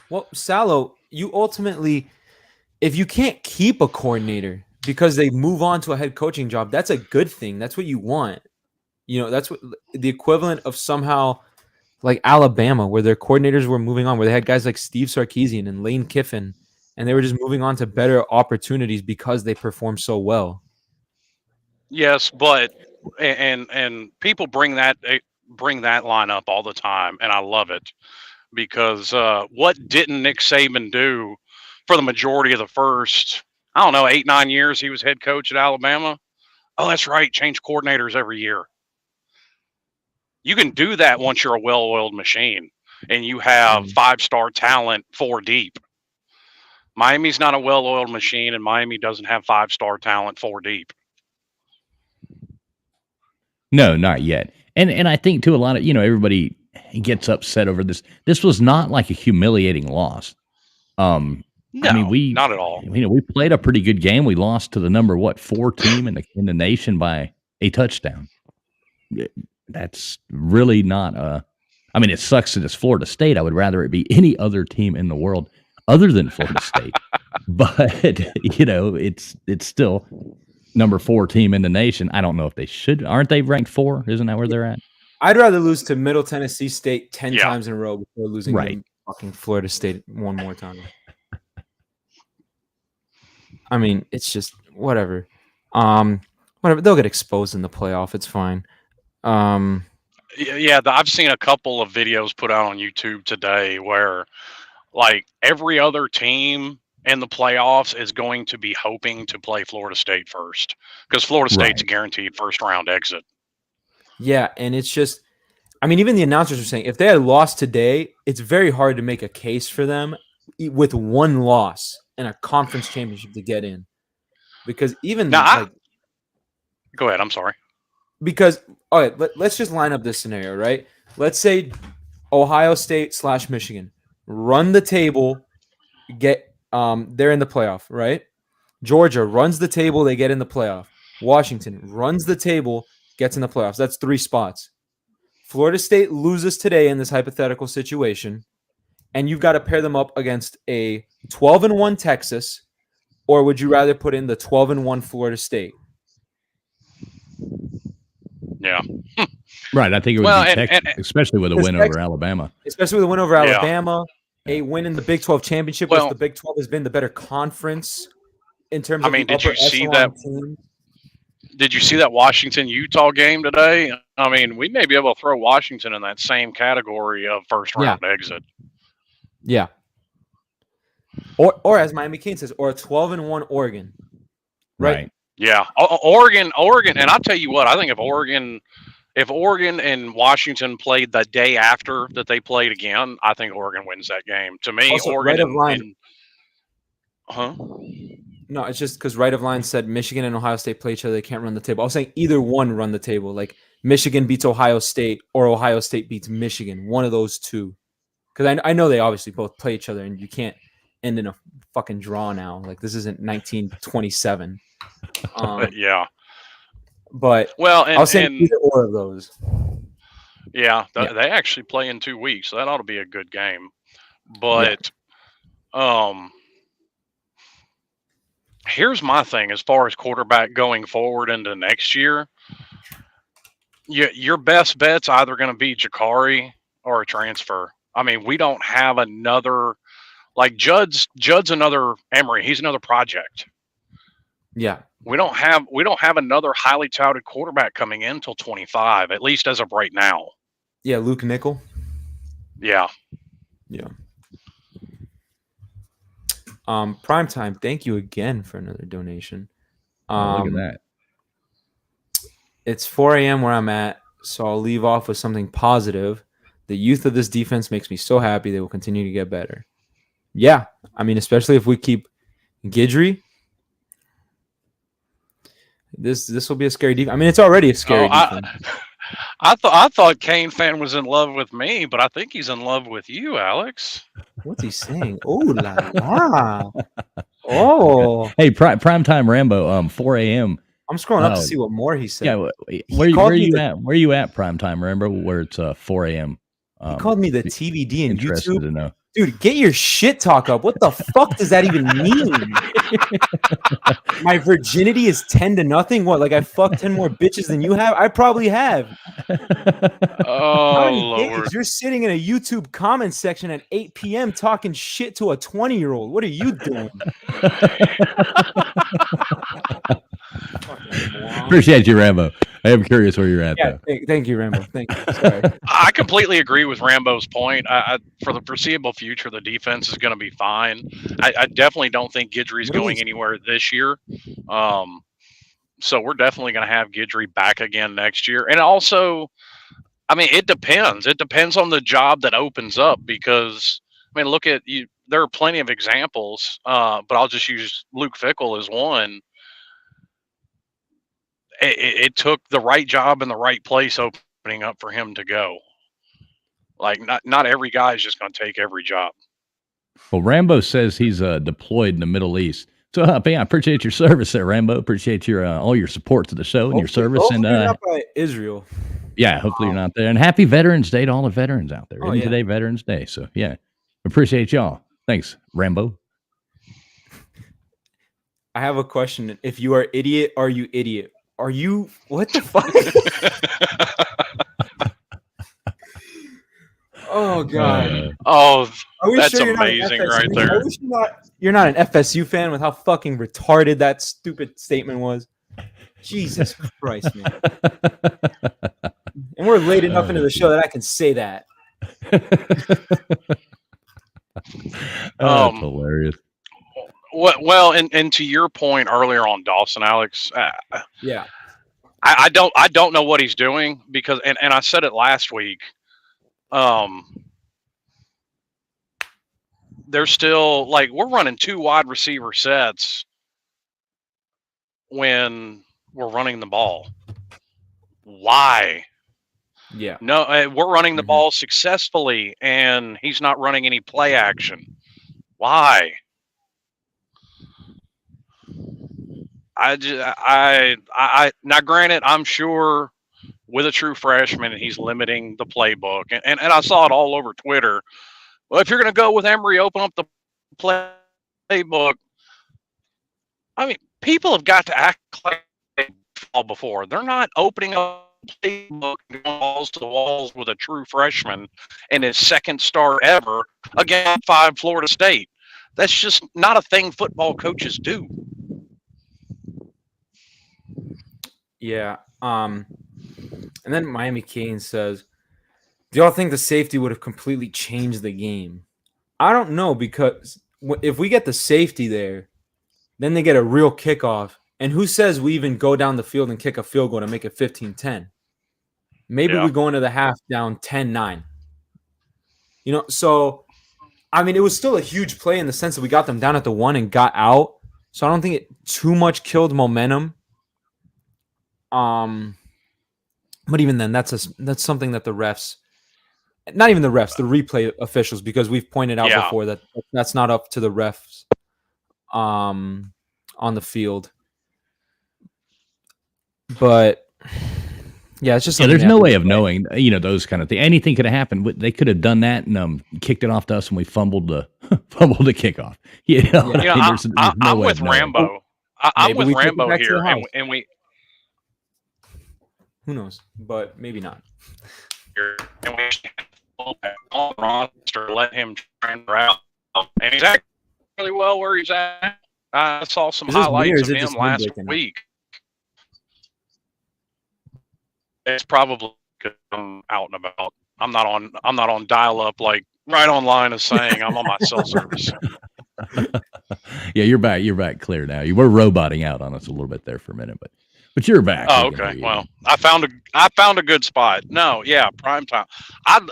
Well, Salo, you ultimately, if you can't keep a coordinator because they move on to a head coaching job, that's a good thing. That's what you want. You know, that's what the equivalent of somehow like Alabama, where their coordinators were moving on, where they had guys like Steve Sarkisian and Lane Kiffin, and they were just moving on to better opportunities because they performed so well. Yes, but and people bring that line up all the time, and I love it because what didn't Nick Saban do for the majority of the first, I don't know, 8-9 years he was head coach at Alabama? Oh, that's right, change coordinators every year. You can do that once you're a well-oiled machine and you have 5-star talent 4 deep. Miami's not a well-oiled machine, and Miami doesn't have 5-star talent 4 deep. No, not yet. And I think too, a lot of everybody gets upset over this. This was not like a humiliating loss. No, I mean, not at all. We played a pretty good game. We lost to the number 4 team in the nation by a touchdown. That's really not I mean, it sucks that it's Florida State. I would rather it be any other team in the world other than Florida State. But it's still number 4 team in the nation. I don't know if they should. Aren't they ranked 4? Isn't that where they're at? I'd rather lose to Middle Tennessee State 10 times in a row before losing to fucking Florida State one more time. I mean, it's just whatever. Whatever. They'll get exposed in the playoff. It's fine. Yeah, I've seen a couple of videos put out on YouTube today where, like, every other team in the playoffs is going to be hoping to play Florida State first because Florida State's a guaranteed first-round exit. Yeah, and it's just, I mean, even the announcers are saying if they had lost today, it's very hard to make a case for them with one loss and a conference championship to get in. Because even now, go ahead. I'm sorry. Because, all right, let's just line up this scenario, right? Let's say Ohio State / Michigan run the table, they're in the playoff, right? Georgia runs the table, they get in the playoff. Washington runs the table, gets in the playoffs. That's 3 spots. Florida State loses today in this hypothetical situation, and you've got to pair them up against a 12-1 Texas, or would you rather put in the 12-1 Florida State? Yeah. Right. I think it would be Texas, especially with a win over Alabama. Especially with a win over Alabama, a win in the Big 12 championship, which the Big 12 has been the better conference in terms of did you see that? Did you see that Washington-Utah game today? I mean, we may be able to throw Washington in that same category of first-round exit. Yeah. Or as Miami King says, or a 12-1 Oregon. Right. Yeah. Oregon, and I'll tell you what, I think if Oregon and Washington played the day after that they played again, I think Oregon wins that game. To me, also, Oregon No, it's just because right of line said Michigan and Ohio State play each other. They can't run the table. I was saying either one run the table. Like Michigan beats Ohio State or Ohio State beats Michigan. One of those two. Because I know they obviously both play each other, and you can't end in a fucking draw now. Like this isn't 1927. Yeah. But I was saying either or of those. Yeah, they actually play in 2 weeks, so that ought to be a good game. But here's my thing as far as quarterback going forward into next year. Your best bet's either going to be Jakari or a transfer. I mean, we don't have another like Judd's another Emory. He's another project. Yeah. We don't have another highly touted quarterback coming in until 25, at least as of right now. Yeah, Luke Nickel. Yeah. Yeah. Primetime, thank you again for another donation. Look at that. It's 4 a.m. where I'm at, so I'll leave off with something positive. The youth of this defense makes me so happy. They will continue to get better. Yeah, I mean, especially if we keep Guidry This will be a scary defense. I mean, it's already a scary defense. I thought Kane fan was in love with me, but I think he's in love with you, Alex. What's he saying? Oh la la! Oh, Hey, primetime Rambo. 4 a.m. I'm scrolling up to see what more he said. Yeah, where are you at? Where are you at? Primetime Rambo, where it's 4 a.m. He called me the TVD in YouTube. To know. Dude, get your shit talk up. What the fuck does that even mean? My virginity is 10-0. What? Like I fucked 10 more bitches than you have? I probably have. Oh Lord! You're sitting in a YouTube comment section at 8 p.m. talking shit to a 20-year-old. What are you doing? Appreciate you, Rambo. I am curious where you're at. Yeah, thank you, Rambo. Thank you. Sorry. I completely agree with Rambo's point. For the foreseeable future, the defense is going to be fine. I definitely don't think Guidry's going anywhere this year. So we're definitely going to have Guidry back again next year. And also, I mean, it depends. It depends on the job that opens up because, I mean, look at you. There are plenty of examples, but I'll just use Luke Fickell as one. It took the right job in the right place opening up for him to go. Like not every guy is just going to take every job. Well, Rambo says he's deployed in the Middle East. So I appreciate your service there, Rambo. Appreciate your all your support to the show and your service. And not by Israel. Yeah, hopefully you're not there. And happy Veterans Day to all the veterans out there. Today, Veterans Day. So yeah, appreciate y'all. Thanks, Rambo. I have a question. If you are idiot, are you idiot? Are you what the fuck? Oh god. That's sure amazing right there. You're not an FSU fan with how fucking retarded that stupid statement was. Jesus Christ, man. And we're late enough into the show that I can say that. That's hilarious. Well, and to your point earlier on Dawson, Alex, yeah, I don't know what he's doing because, and I said it last week. They're still like we're running 2 wide receiver sets when we're running the ball. Why? Yeah, no, we're running the ball successfully, and he's not running any play action. Why? Now granted, I'm sure with a true freshman, he's limiting the playbook. And I saw it all over Twitter. Well, if you're going to go with Emory, open up the playbook. I mean, people have got to act like they've fall before. They're not opening up the playbook and going balls to the walls with a true freshman and his second start ever against 5 Florida State. That's just not a thing football coaches do. Yeah. And then Miami Kane says, do y'all think the safety would have completely changed the game? I don't know, because if we get the safety there, then they get a real kickoff. And who says we even go down the field and kick a field goal to make it 15-10? Maybe we go into the half down 10-9. You know, so, I mean, it was still a huge play in the sense that we got them down at the 1 and got out. So I don't think it too much killed momentum. But even then, that's something that the refs, not even the refs, the replay officials, because we've pointed out before that that's not up to the refs on the field. But yeah, it's just there's no way of knowing, those kind of things. Anything could have happened. They could have done that and kicked it off to us, and we fumbled the kickoff. I'm with Rambo. I'm with Rambo here, and we. Who knows? But maybe not. And we on the roster, let him try and route, and he's acting really well where he's at. I saw some highlights of him last week. It's probably out and about. I'm not on dial up like right online is saying I'm on my cell service. Yeah, you're back. You're back clear now. You were roboting out on us a little bit there for a minute, but you're back. Oh, okay. Well, I found a good spot. No, yeah, prime time. I've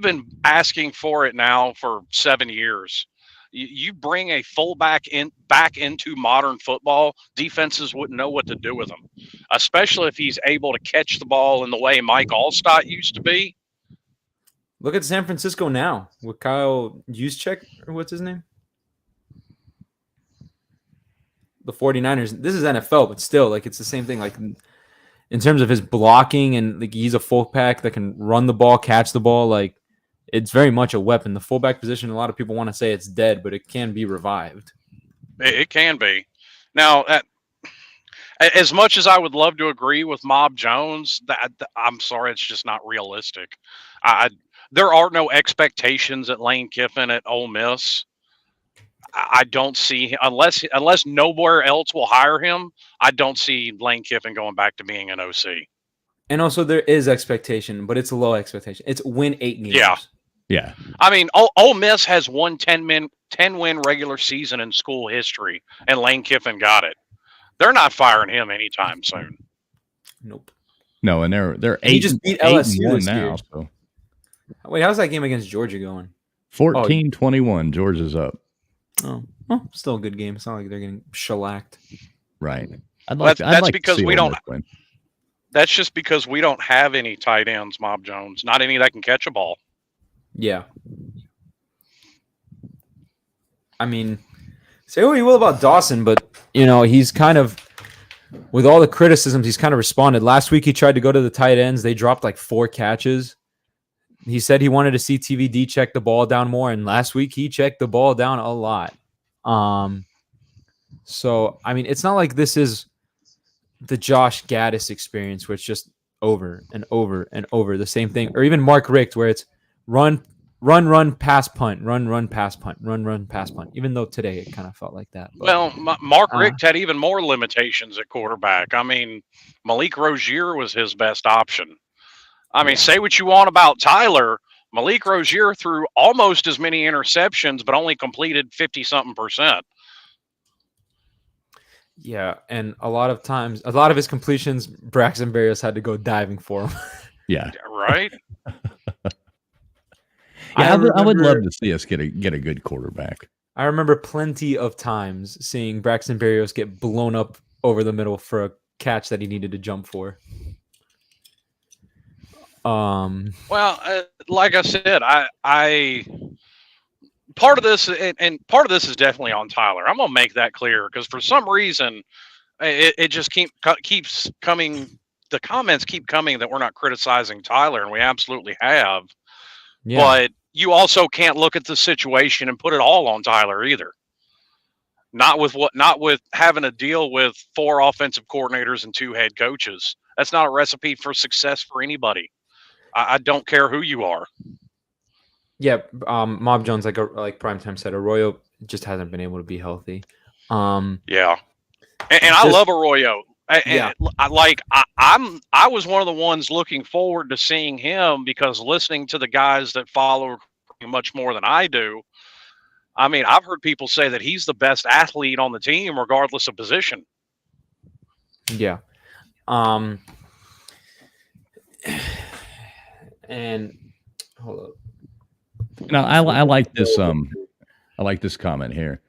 been asking for it now for 7 years. You bring a fullback back into modern football, defenses wouldn't know what to do with him, especially if he's able to catch the ball in the way Mike Allstott used to be. Look at San Francisco now with Kyle Juszczyk, or what's his name? The 49ers. This is NFL, but still, like, it's the same thing. Like, in terms of his blocking, and like, he's a fullback that can run the ball, catch the ball. Like, it's very much a weapon. The fullback position, a lot of people want to say it's dead, but it can be revived. It can be. Now, as much as I would love to agree with Mob Jones, I'm sorry, it's just not realistic. There are no expectations at Lane Kiffin at Ole Miss. I don't see, unless nowhere else will hire him, I don't see Lane Kiffin going back to being an OC. And also, there is expectation, but it's a low expectation. It's win 8 games. Yeah. I mean, Ole Miss has won 10-win regular season in school history, and Lane Kiffin got it. They're not firing him anytime soon. Nope. No, and they're 8. He just beat LSU this now. year. So. Wait, how's that game against Georgia going? 14-21. Georgia's up. Oh, still a good game. It's not like they're getting shellacked. Right. That's because we don't. That's just because we don't have any tight ends, Mob Jones. Not any that can catch a ball. Yeah. I mean, say what you will about Dawson, but he's kind of, with all the criticisms, he's kind of responded. Last week he tried to go to the tight ends. They dropped like 4 catches. He said he wanted to see TVD check the ball down more, and last week he checked the ball down a lot. So, I mean, it's not like this is the Josh Gaddis experience where it's just over and over and over the same thing, or even Mark Richt where it's run, pass, punt, run, pass, punt, run, pass, punt, even though today it kind of felt like that. But, well, Mark Richt had even more limitations at quarterback. I mean, Malik Rozier was his best option. I mean, say what you want about Tyler. Malik Rozier threw almost as many interceptions, but only completed 50-something%. Yeah, and a lot of times, a lot of his completions, Braxton Berrios had to go diving for him. Yeah. Right? I would love to see us get a good quarterback. I remember plenty of times seeing Braxton Berrios get blown up over the middle for a catch that he needed to jump for. Well, like I said, I part of this, and part of this is definitely on Tyler. I'm gonna make that clear because for some reason, it just keeps coming. The comments keep coming that we're not criticizing Tyler, and we absolutely have. Yeah. But you also can't look at the situation and put it all on Tyler either. Not with having to deal with 4 offensive coordinators and 2 head coaches. That's not a recipe for success for anybody. I don't care who you are. Yeah, Mob Jones, like Primetime said, Arroyo just hasn't been able to be healthy. Yeah, and I love Arroyo. I was one of the ones looking forward to seeing him because listening to the guys that follow much more than I do. I mean, I've heard people say that he's the best athlete on the team, regardless of position. Yeah. And hold up. I like this. I like this comment here.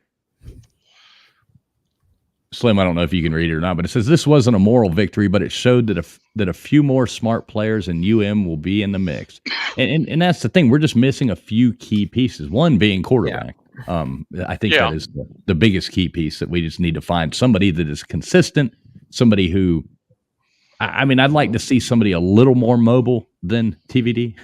Slim, I don't know if you can read it or not, but it says this wasn't a moral victory, but it showed that a few more smart players in UM will be in the mix. And that's the thing. We're just missing a few key pieces. One being quarterback. Yeah. I think that is the biggest key piece that we just need to find somebody that is consistent, somebody who. I mean, I'd like to see somebody a little more mobile than TVD.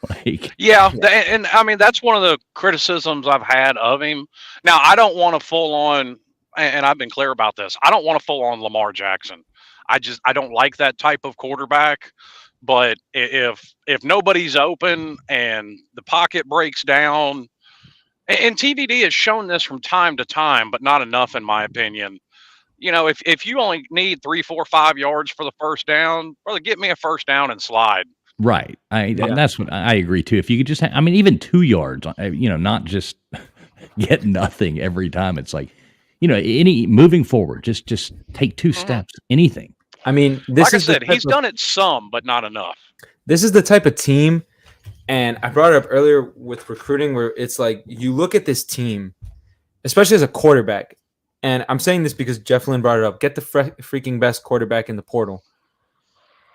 And I mean, that's one of the criticisms I've had of him. Now, I don't want to full on, and I've been clear about this. I don't want to full on Lamar Jackson. I don't like that type of quarterback. But if nobody's open and the pocket breaks down, and TVD has shown this from time to time, but not enough, in my opinion. If you only need 3, 4, 5 yards for the first down, brother, get me a first down and slide. Right. And that's what I agree too. If you could just, even 2 yards, not just get nothing every time. It's like, any moving forward, just take 2 steps, anything. I mean, like I said, he's done it some, but not enough. This is the type of team, and I brought it up earlier with recruiting where it's like, you look at this team especially as a quarterback. And I'm saying this because Jeff Lynn brought it up. Get the freaking best quarterback in the portal.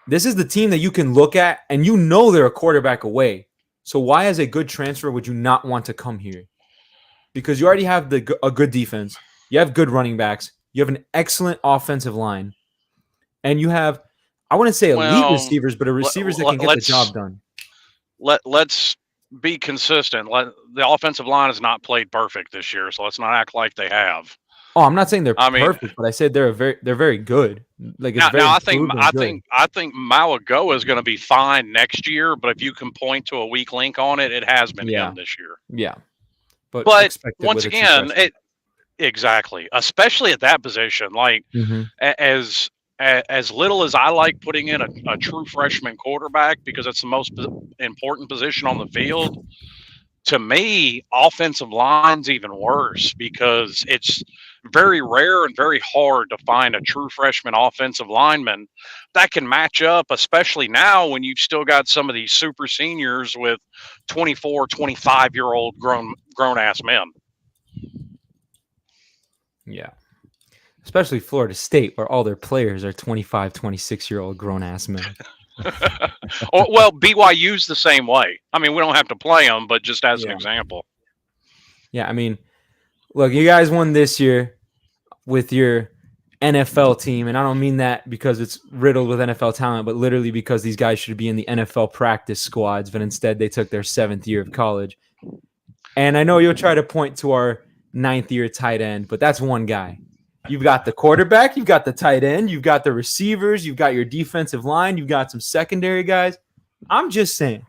This is the team that you can look at, and you know they're a quarterback away. So why, as a good transfer, would you not want to come here? Because you already have a good defense. You have good running backs. You have an excellent offensive line. And you have, I wouldn't say elite receivers, but receivers that can get the job done. Let's be consistent. The offensive line has not played perfect this year, so let's not act like they have. Oh, I'm not saying they're perfect, but I said they're very good. Like it's now I think Malagoa is going to be fine next year, but if you can point to a weak link on it, it has been him this year. Yeah, but once again, exactly, especially at that position, like as little as I like putting in a true freshman quarterback because it's the most important position on the field. To me, offensive line's even worse because it's very rare and very hard to find a true freshman offensive lineman that can match up, especially now when you've still got some of these super seniors with 24, 25-year-old grown-ass men. Yeah. Especially Florida State, where all their players are 25, 26-year-old grown-ass men. Well, BYU's the same way. I mean, we don't have to play them, but just as an example. Yeah, I mean, look, you guys won this year with your NFL team, and I don't mean that because it's riddled with NFL talent, but literally because these guys should be in the NFL practice squads, but instead they took their 7th year of college. And I know you'll try to point to our 9th year tight end, but that's one guy. You've got the quarterback, you've got the tight end, you've got the receivers, you've got your defensive line, you've got some secondary guys. I'm just saying.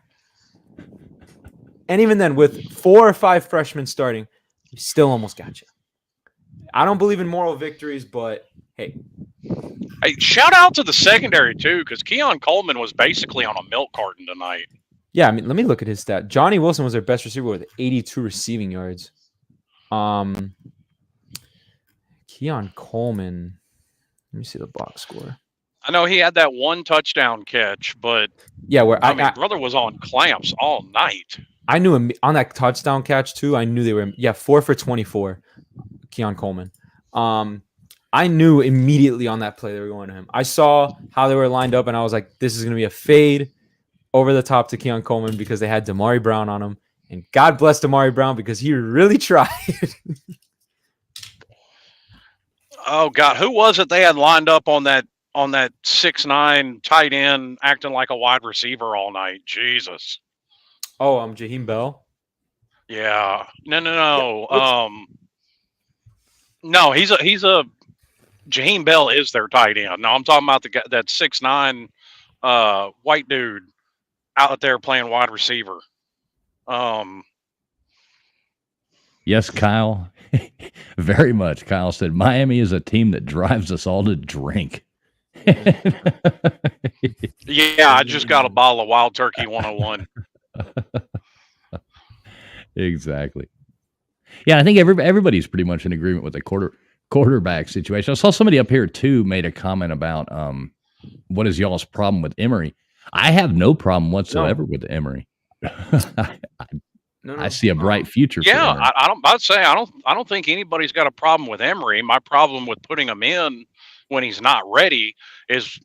And even then, with 4 or 5 freshmen starting, we still almost got you. I don't believe in moral victories, but hey. Hey, shout out to the secondary, too, because Keon Coleman was basically on a milk carton tonight. Yeah, I mean, let me look at his stat. Johnny Wilson was their best receiver with 82 receiving yards. Keon Coleman. Let me see the box score. I know he had that one touchdown catch, but yeah, where brother was on clamps all night. I knew him on that touchdown catch too. I knew they were 4 for 24. Keon Coleman. I knew immediately on that play they were going to him. I saw how they were lined up, and I was like, "This is going to be a fade over the top to Keon Coleman," because they had Damari Brown on him, and God bless Damari Brown because he really tried. Oh God, who was it they had lined up on that 6'9" tight end acting like a wide receiver all night? Jesus. Oh, Jaheim Bell. Yeah. No. No, he's a Jaheim Bell is their tight end. No, I'm talking about the guy that 6'9" white dude out there playing wide receiver. Yes, Kyle. Very much. Kyle said, Miami is a team that drives us all to drink. Yeah, I just got a bottle of Wild Turkey 101. Exactly. Yeah, I think everybody's pretty much in agreement with the quarterback situation. I saw somebody up here, too, made a comment about what is y'all's problem with Emory. I have no problem whatsoever with Emory. I see a bright future. Yeah, for I don't think anybody's got a problem with Emory. My problem with putting him in when he's not ready is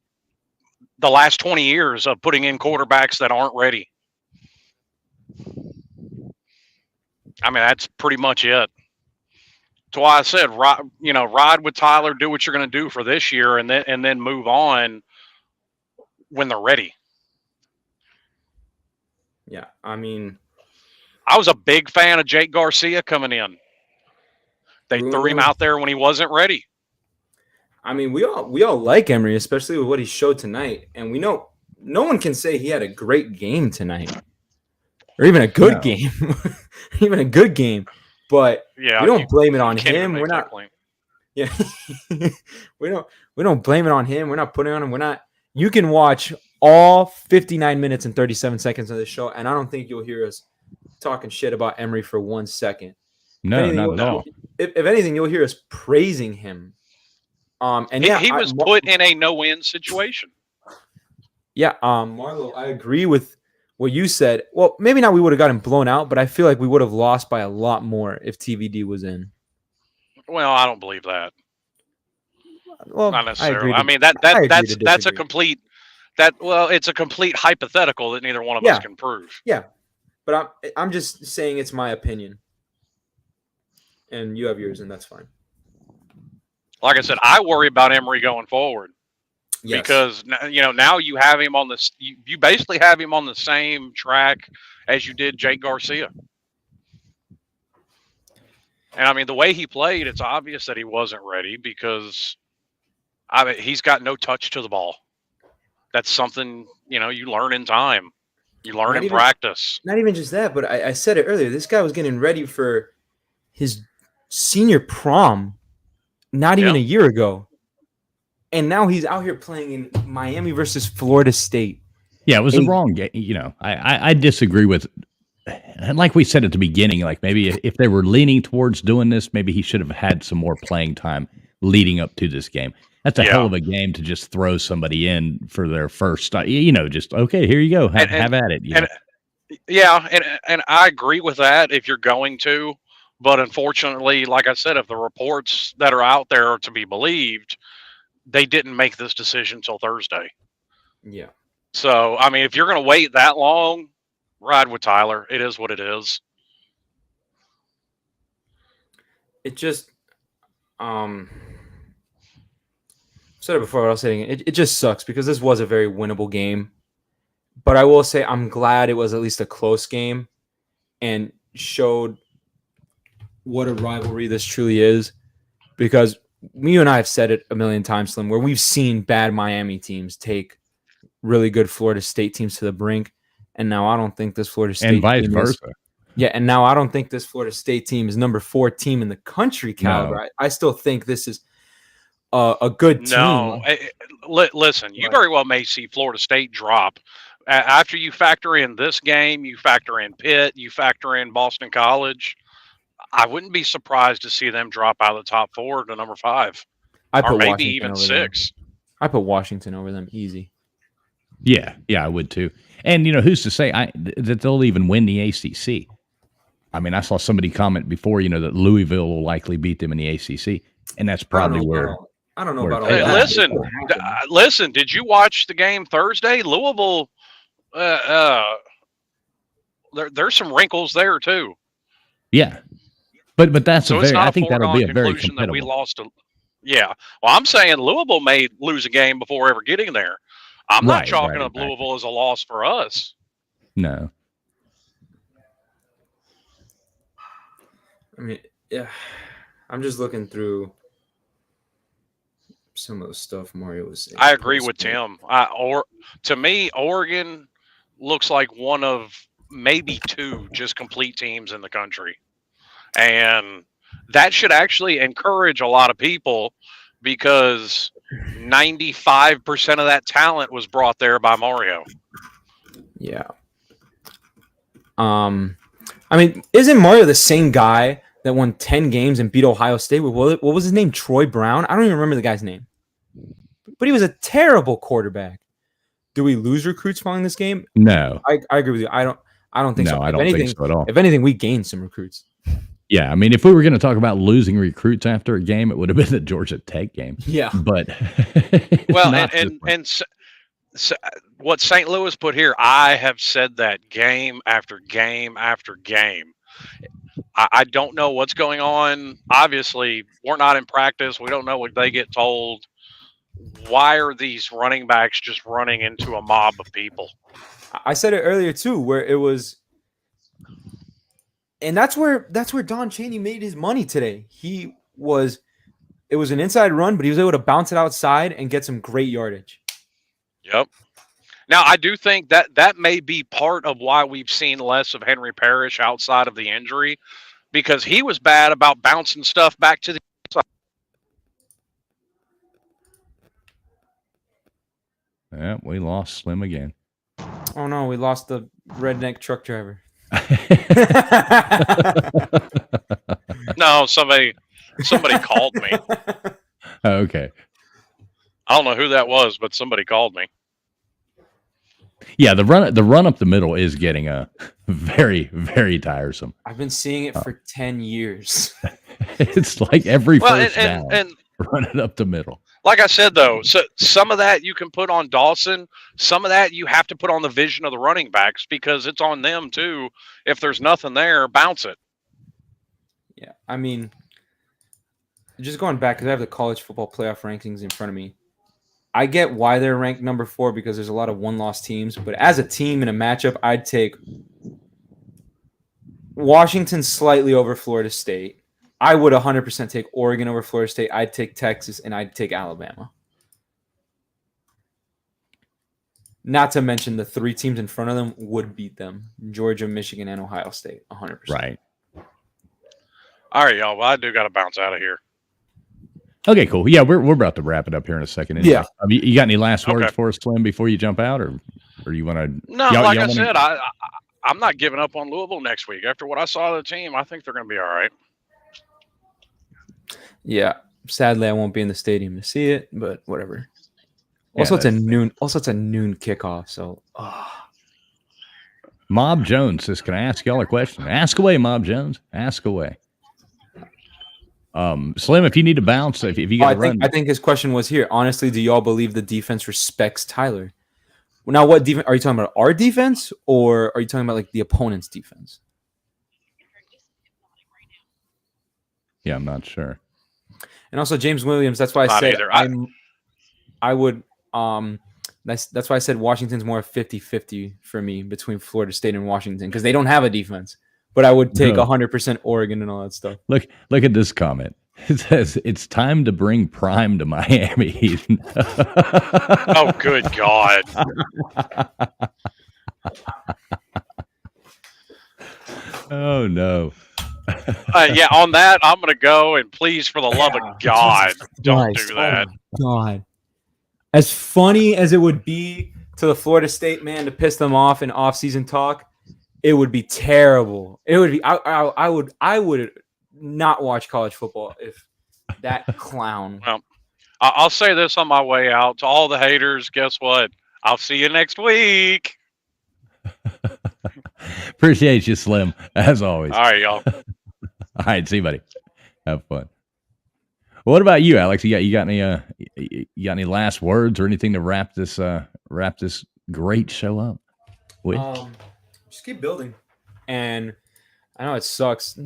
the last 20 years of putting in quarterbacks that aren't ready. I mean, that's pretty much it. That's why I said, ride with Tyler, do what you're going to do for this year, and then move on when they're ready. Yeah, I mean, I was a big fan of Jake Garcia coming in. They threw him out there when he wasn't ready. I mean, we all like Emory, especially with what he showed tonight, and we know no one can say he had a great game tonight, or even a good game, even a good game. But we don't blame it on him. We're not. Yeah, we don't blame it on him. We're not putting it on him. We're not. You can watch all 59 minutes and 37 seconds of this show, and I don't think you'll hear us talking shit about Emory for 1 second. No, not at all. If anything, you'll hear us praising him. And he was put in a no-win situation. Yeah, Marlo, I agree with what you said. Well, maybe not we would have gotten blown out, but I feel like we would have lost by a lot more if TVD was in. Well, I don't believe that. Well, Not necessarily. I mean agree that's to a disagree. complete it's a complete hypothetical that neither one of us can prove. Yeah, but I'm just saying it's my opinion, and you have yours, and that's fine. Like I said, I worry about Emery going forward. Yes. Because now you have him on this. You basically have him on the same track as you did Jake Garcia. And I mean, the way he played, it's obvious that he wasn't ready because he's got no touch to the ball. That's something you learn in time. You learn in practice. Not even just that, but I said it earlier. This guy was getting ready for his senior prom not even a year ago. And now he's out here playing in Miami versus Florida State. Yeah, it was the wrong game. I disagree with, and like we said at the beginning, like maybe if they were leaning towards doing this, maybe he should have had some more playing time leading up to this game. That's a hell of a game to just throw somebody in for their first, just, okay, here you go. Have at it. And I agree with that if you're going to. But unfortunately, like I said, if the reports that are out there are to be believed, they didn't make this decision until Thursday. Yeah. So, I mean, if you're going to wait that long, ride with Tyler. It is what it is. It just, said it before, but I'll say it just sucks because this was a very winnable game. But I will say I'm glad it was at least a close game and showed what a rivalry this truly is, because you and I have said it a million times, Slim, where we've seen bad Miami teams take really good Florida State teams to the brink, and now I don't think this Florida State and vice versa. And now I don't think this Florida State team is number 4 team in the country caliber. No. I still think this is a good team. No, listen, you very well may see Florida State drop. After you factor in this game, you factor in Pitt, you factor in Boston College, I wouldn't be surprised to see them drop out of the top 4 to number 5. Or maybe even 6. I put Washington over them easy. Yeah, I would too. And, who's to say that they'll even win the ACC? I mean, I saw somebody comment before, that Louisville will likely beat them in the ACC, and that's probably where. I don't know about all that. that. Listen, did you watch the game Thursday? Louisville, there's some wrinkles there too. Yeah. But that's so I think that'll be a very competitive. That we lost yeah. Well, I'm saying Louisville may lose a game before ever getting there. I'm not chalking up Louisville as a loss for us. No. I mean, yeah. I'm just looking through some of the stuff Mario was saying. I agree with Tim. To me, Oregon looks like one of maybe 2 just complete teams in the country. And that should actually encourage a lot of people because 95% of that talent was brought there by Mario. Yeah. I mean, isn't Mario the same guy that won 10 games and beat Ohio State? What was his name? Troy Brown? I don't even remember the guy's name. But he was a terrible quarterback. Do we lose recruits following this game? No. I agree with you. I don't think so. I don't think so at all. If anything, we gained some recruits. Yeah, I mean, if we were going to talk about losing recruits after a game, it would have been the Georgia Tech game. Yeah, but well, and so what St. Louis put here, I have said that game after game after game. I don't know what's going on. Obviously, we're not in practice. We don't know what they get told. Why are these running backs just running into a mob of people? I said it earlier too, where it was. And that's where Don Chaney made his money today. It was an inside run, but he was able to bounce it outside and get some great yardage. Yep. Now, I do think that may be part of why we've seen less of Henry Parrish outside of the injury, because he was bad about bouncing stuff back to the inside. Yeah, we lost Slim again. Oh, no, we lost the redneck truck driver. No, somebody called me. Okay. I don't know who that was, but somebody called me. Yeah, the run up the middle is getting very, very tiresome. I've been seeing it for 10 years. It's like every Well, first down, and run it up the middle. like I said, though, so some of that you can put on Dawson. Some of that you have to put on the vision of the running backs because it's on them, too. If there's nothing there, bounce it. Yeah, I mean, just going back, because I have the college football playoff rankings in front of me. I get why they're ranked number 4 because there's a lot of one-loss teams. But as a team in a matchup, I'd take Washington slightly over Florida State. I would 100% take Oregon over Florida State. I'd take Texas, and I'd take Alabama. Not to mention the 3 teams in front of them would beat them. Georgia, Michigan, and Ohio State, 100%. Right. All right, y'all. Well, I do got to bounce out of here. Okay, cool. Yeah, we're about to wrap it up here in a second. Anyway. Yeah. You got any last words Okay. for us, Slim, before you jump out, or you want to? No, like I said, I'm not giving up on Louisville next week. After what I saw of the team, I think they're going to be all right. Yeah. Sadly, I won't be in the stadium to see it, but whatever. Yeah, Also, it's a that's- noon. Also, it's a noon kickoff. So, Mob Jones says, "Can I ask y'all a question?" Ask away, Mob Jones. Ask away. Slim, if you need to bounce, if you got to run, I think his question was here. Honestly, do y'all believe the defense respects Tyler? Now, what defense are you talking about? Our defense, or are you talking about like the opponent's defense? yeah, I'm not sure. And also James Williams. That's why I Not said either. I would. That's why I said Washington's more 50-50 for me between Florida State and Washington because they don't have a defense. But I would take No. 100% Oregon and all that stuff. Look at this comment. It says it's time to bring Prime to Miami. Oh, good God. Oh no. Yeah, on that, I'm going to go. And please, for the love of God, don't do that. Oh God. As funny as it would be to the Florida State man to piss them off in off-season talk, it would be terrible. It would be. I would not watch college football if that clown. Well, I'll say this on my way out to all the haters. Guess what? I'll see you next week. Appreciate you, Slim, as always. All right, y'all. All right, see you, buddy. Have fun. What about you, Alex? You got any last words or anything to wrap this great show up with? Just keep building. And I know it sucks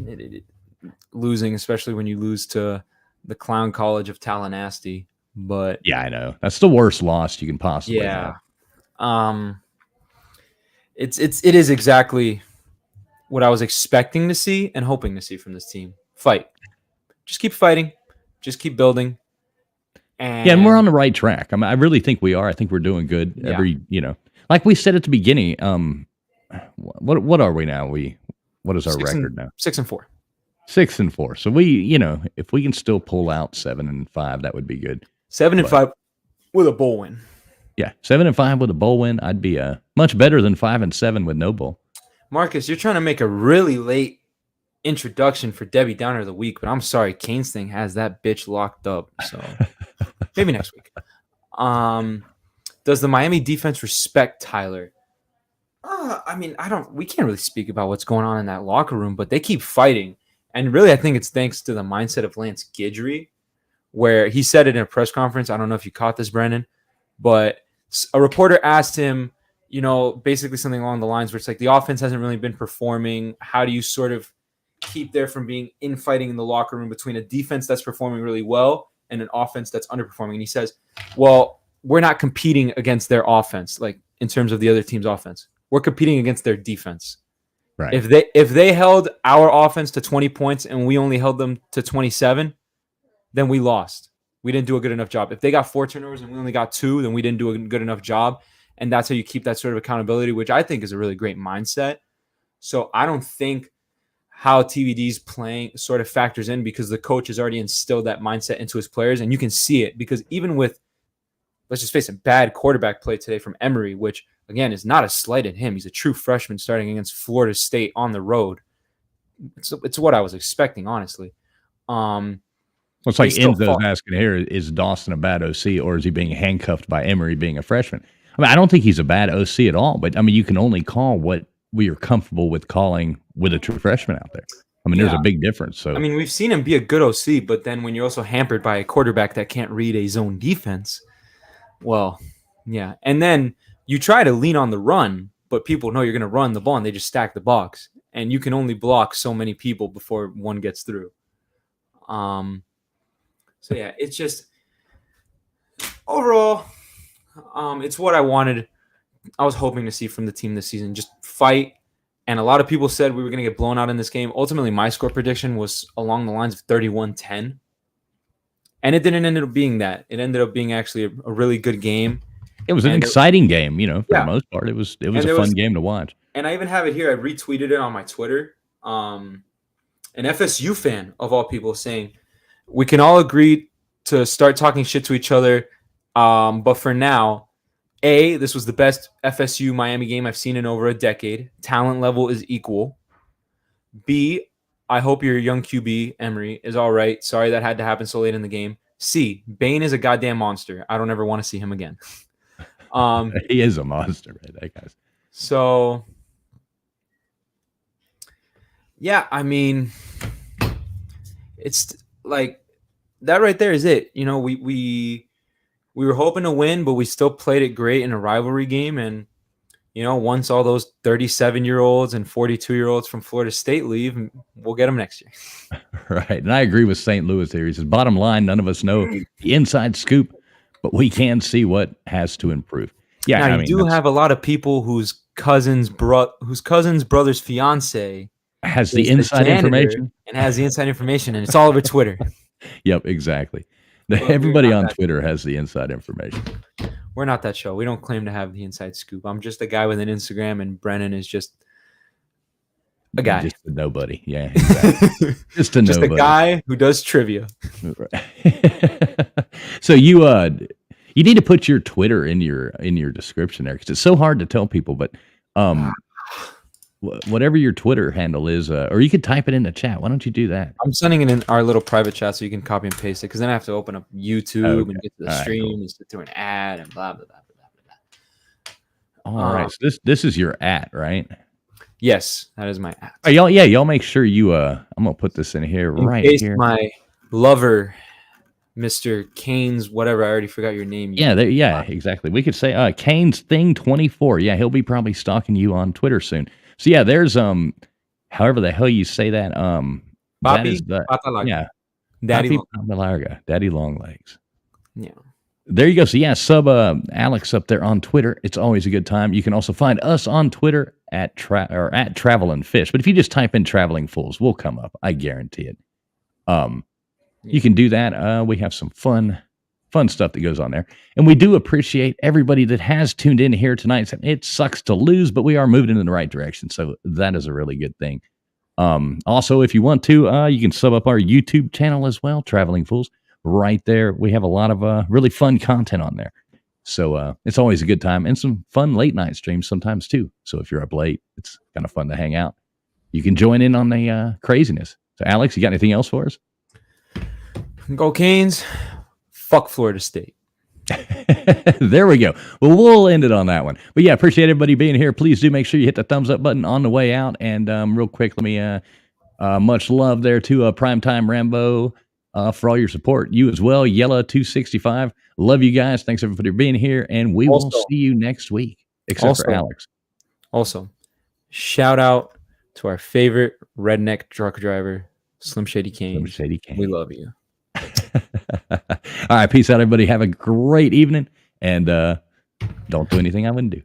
losing, especially when you lose to the clown college of Tallahassee. But Yeah, I know. That's the worst loss you can possibly yeah, have. it is exactly what I was expecting to see and hoping to see from this team. Fight. Just keep fighting. Just keep building. And we're on the right track. I mean, I really think we are. I think we're doing good. Yeah. Like we said at the beginning. What are we now? What is our record now? 6-4. 6-4. So we, if we can still pull out 7-5, that would be good. 7-5 with a bowl win. Yeah, 7-5 with a bowl win. I'd be much better than 5-7 with no bowl. Marcus, you're trying to make a really late introduction for Debbie Downer of the week, but I'm sorry, Kane's thing has that bitch locked up. So maybe next week. Does the Miami defense respect Tyler? I mean, we can't really speak about what's going on in that locker room, but they keep fighting. And really, I think it's thanks to the mindset of Lance Guidry, where he said it in a press conference. I don't know if you caught this, Brandon, but a reporter asked him, basically something along the lines where it's like the offense hasn't really been performing. How do you sort of keep there from being infighting in the locker room between a defense that's performing really well and an offense that's underperforming? And he says, well, we're not competing against their offense, like in terms of the other team's offense. We're competing against their defense. Right. If they held our offense to 20 points and we only held them to 27, then we lost. We didn't do a good enough job. If they got 4 turnovers and we only got 2, then we didn't do a good enough job. And that's how you keep that sort of accountability, which I think is a really great mindset. So I don't think how TVD's playing sort of factors in because the coach has already instilled that mindset into his players. And you can see it because even with, let's just face it, bad quarterback play today from Emory, which again is not a slight at him. He's a true freshman starting against Florida State on the road. It's what I was expecting, honestly. Well, it's like Enzo's asking here, is Dawson a bad OC or is he being handcuffed by Emory being a freshman? I mean, I don't think he's a bad OC at all, but I mean, you can only call what we are comfortable with calling with a true freshman out there. I mean, there's a big difference. So I mean, we've seen him be a good OC, but then when you're also hampered by a quarterback that can't read a zone defense, well, yeah. And then you try to lean on the run, but people know you're going to run the ball and they just stack the box. And you can only block so many people before one gets through. So yeah, it's just overall, it's what I wanted. I was hoping to see from the team this season. Just fight. And a lot of people said we were going to get blown out in this game. Ultimately, my score prediction was along the lines of 31-10. And it didn't end up being that. It ended up being actually a really good game. It was an exciting game, for the most part. It was a fun game to watch. And I even have it here. I retweeted it on my Twitter. An FSU fan, of all people, saying, we can all agree to start talking shit to each other. But for now, A, this was the best FSU Miami game I've seen in over a decade. Talent level is equal. B, I hope your young QB, Emory, is all right. Sorry that had to happen so late in the game. C, Bane is a goddamn monster. I don't ever want to see him again. He is a monster, right? That guy's. So, yeah, I mean, it's like that right there is it. We were hoping to win, but we still played it great in a rivalry game. And, once all those 37-year-olds and 42-year-olds from Florida State leave, we'll get them next year. Right. And I agree with St. Louis here. He says, bottom line, none of us know the inside scoop, but we can see what has to improve. Yeah, now, you do have a lot of people whose cousin's brother's fiance has the inside information. And has the inside information, and it's all over Twitter. Yep, exactly. Everybody on Twitter has the inside information. We're not that show. We don't claim to have the inside scoop. I'm just a guy with an Instagram, and Brennan is just a guy. Just a nobody. Yeah, exactly. Just a nobody. Just a guy who does trivia. So you need to put your Twitter in your description there, because it's so hard to tell people. But whatever your Twitter handle is, or you could type it in the chat. Why don't you do that? I'm sending it in our little private chat so you can copy and paste it, because then I have to open up YouTube and get to the stream and sit through an ad and blah, blah, blah, blah, blah. All right. So this is your @ right? Yes, that is my @ Oh, y'all make sure you I'm gonna put this in here right here. My lover, Mr. Canes, whatever, I already forgot your name. Yeah, exactly. We could say Canes Thing 24. Yeah, he'll be probably stalking you on Twitter soon. So yeah, there's however the hell you say that. Bobby, Daddy Larga, Daddy Longlegs. Yeah. There you go. So yeah, sub Alex up there on Twitter. It's always a good time. You can also find us on Twitter at Travel and Fish. But if you just type in Traveling Fools, we'll come up. I guarantee it. You can do that. We have some fun stuff that goes on there. And we do appreciate everybody that has tuned in here tonight. It sucks to lose, but we are moving in the right direction. So that is a really good thing. Also, if you want to, you can sub up our YouTube channel as well, Traveling Fools. Right there, we have a lot of really fun content on there. So it's always a good time, and some fun late night streams sometimes too. So if you're up late, it's kind of fun to hang out. You can join in on the craziness. So Alex, you got anything else for us? Go Canes. Fuck Florida State. There we go. Well, we'll end it on that one. But yeah, appreciate everybody being here. Please do make sure you hit the thumbs up button on the way out. And real quick, let me much love there to Primetime Rambo for all your support. You as well, Yella265. Love you guys. Thanks everybody for being here, and we will see you next week. Except for Alex. Also, shout out to our favorite redneck truck driver, Slim Shady Kane. We love you. All right, peace out, everybody. Have a great evening, and don't do anything I wouldn't do.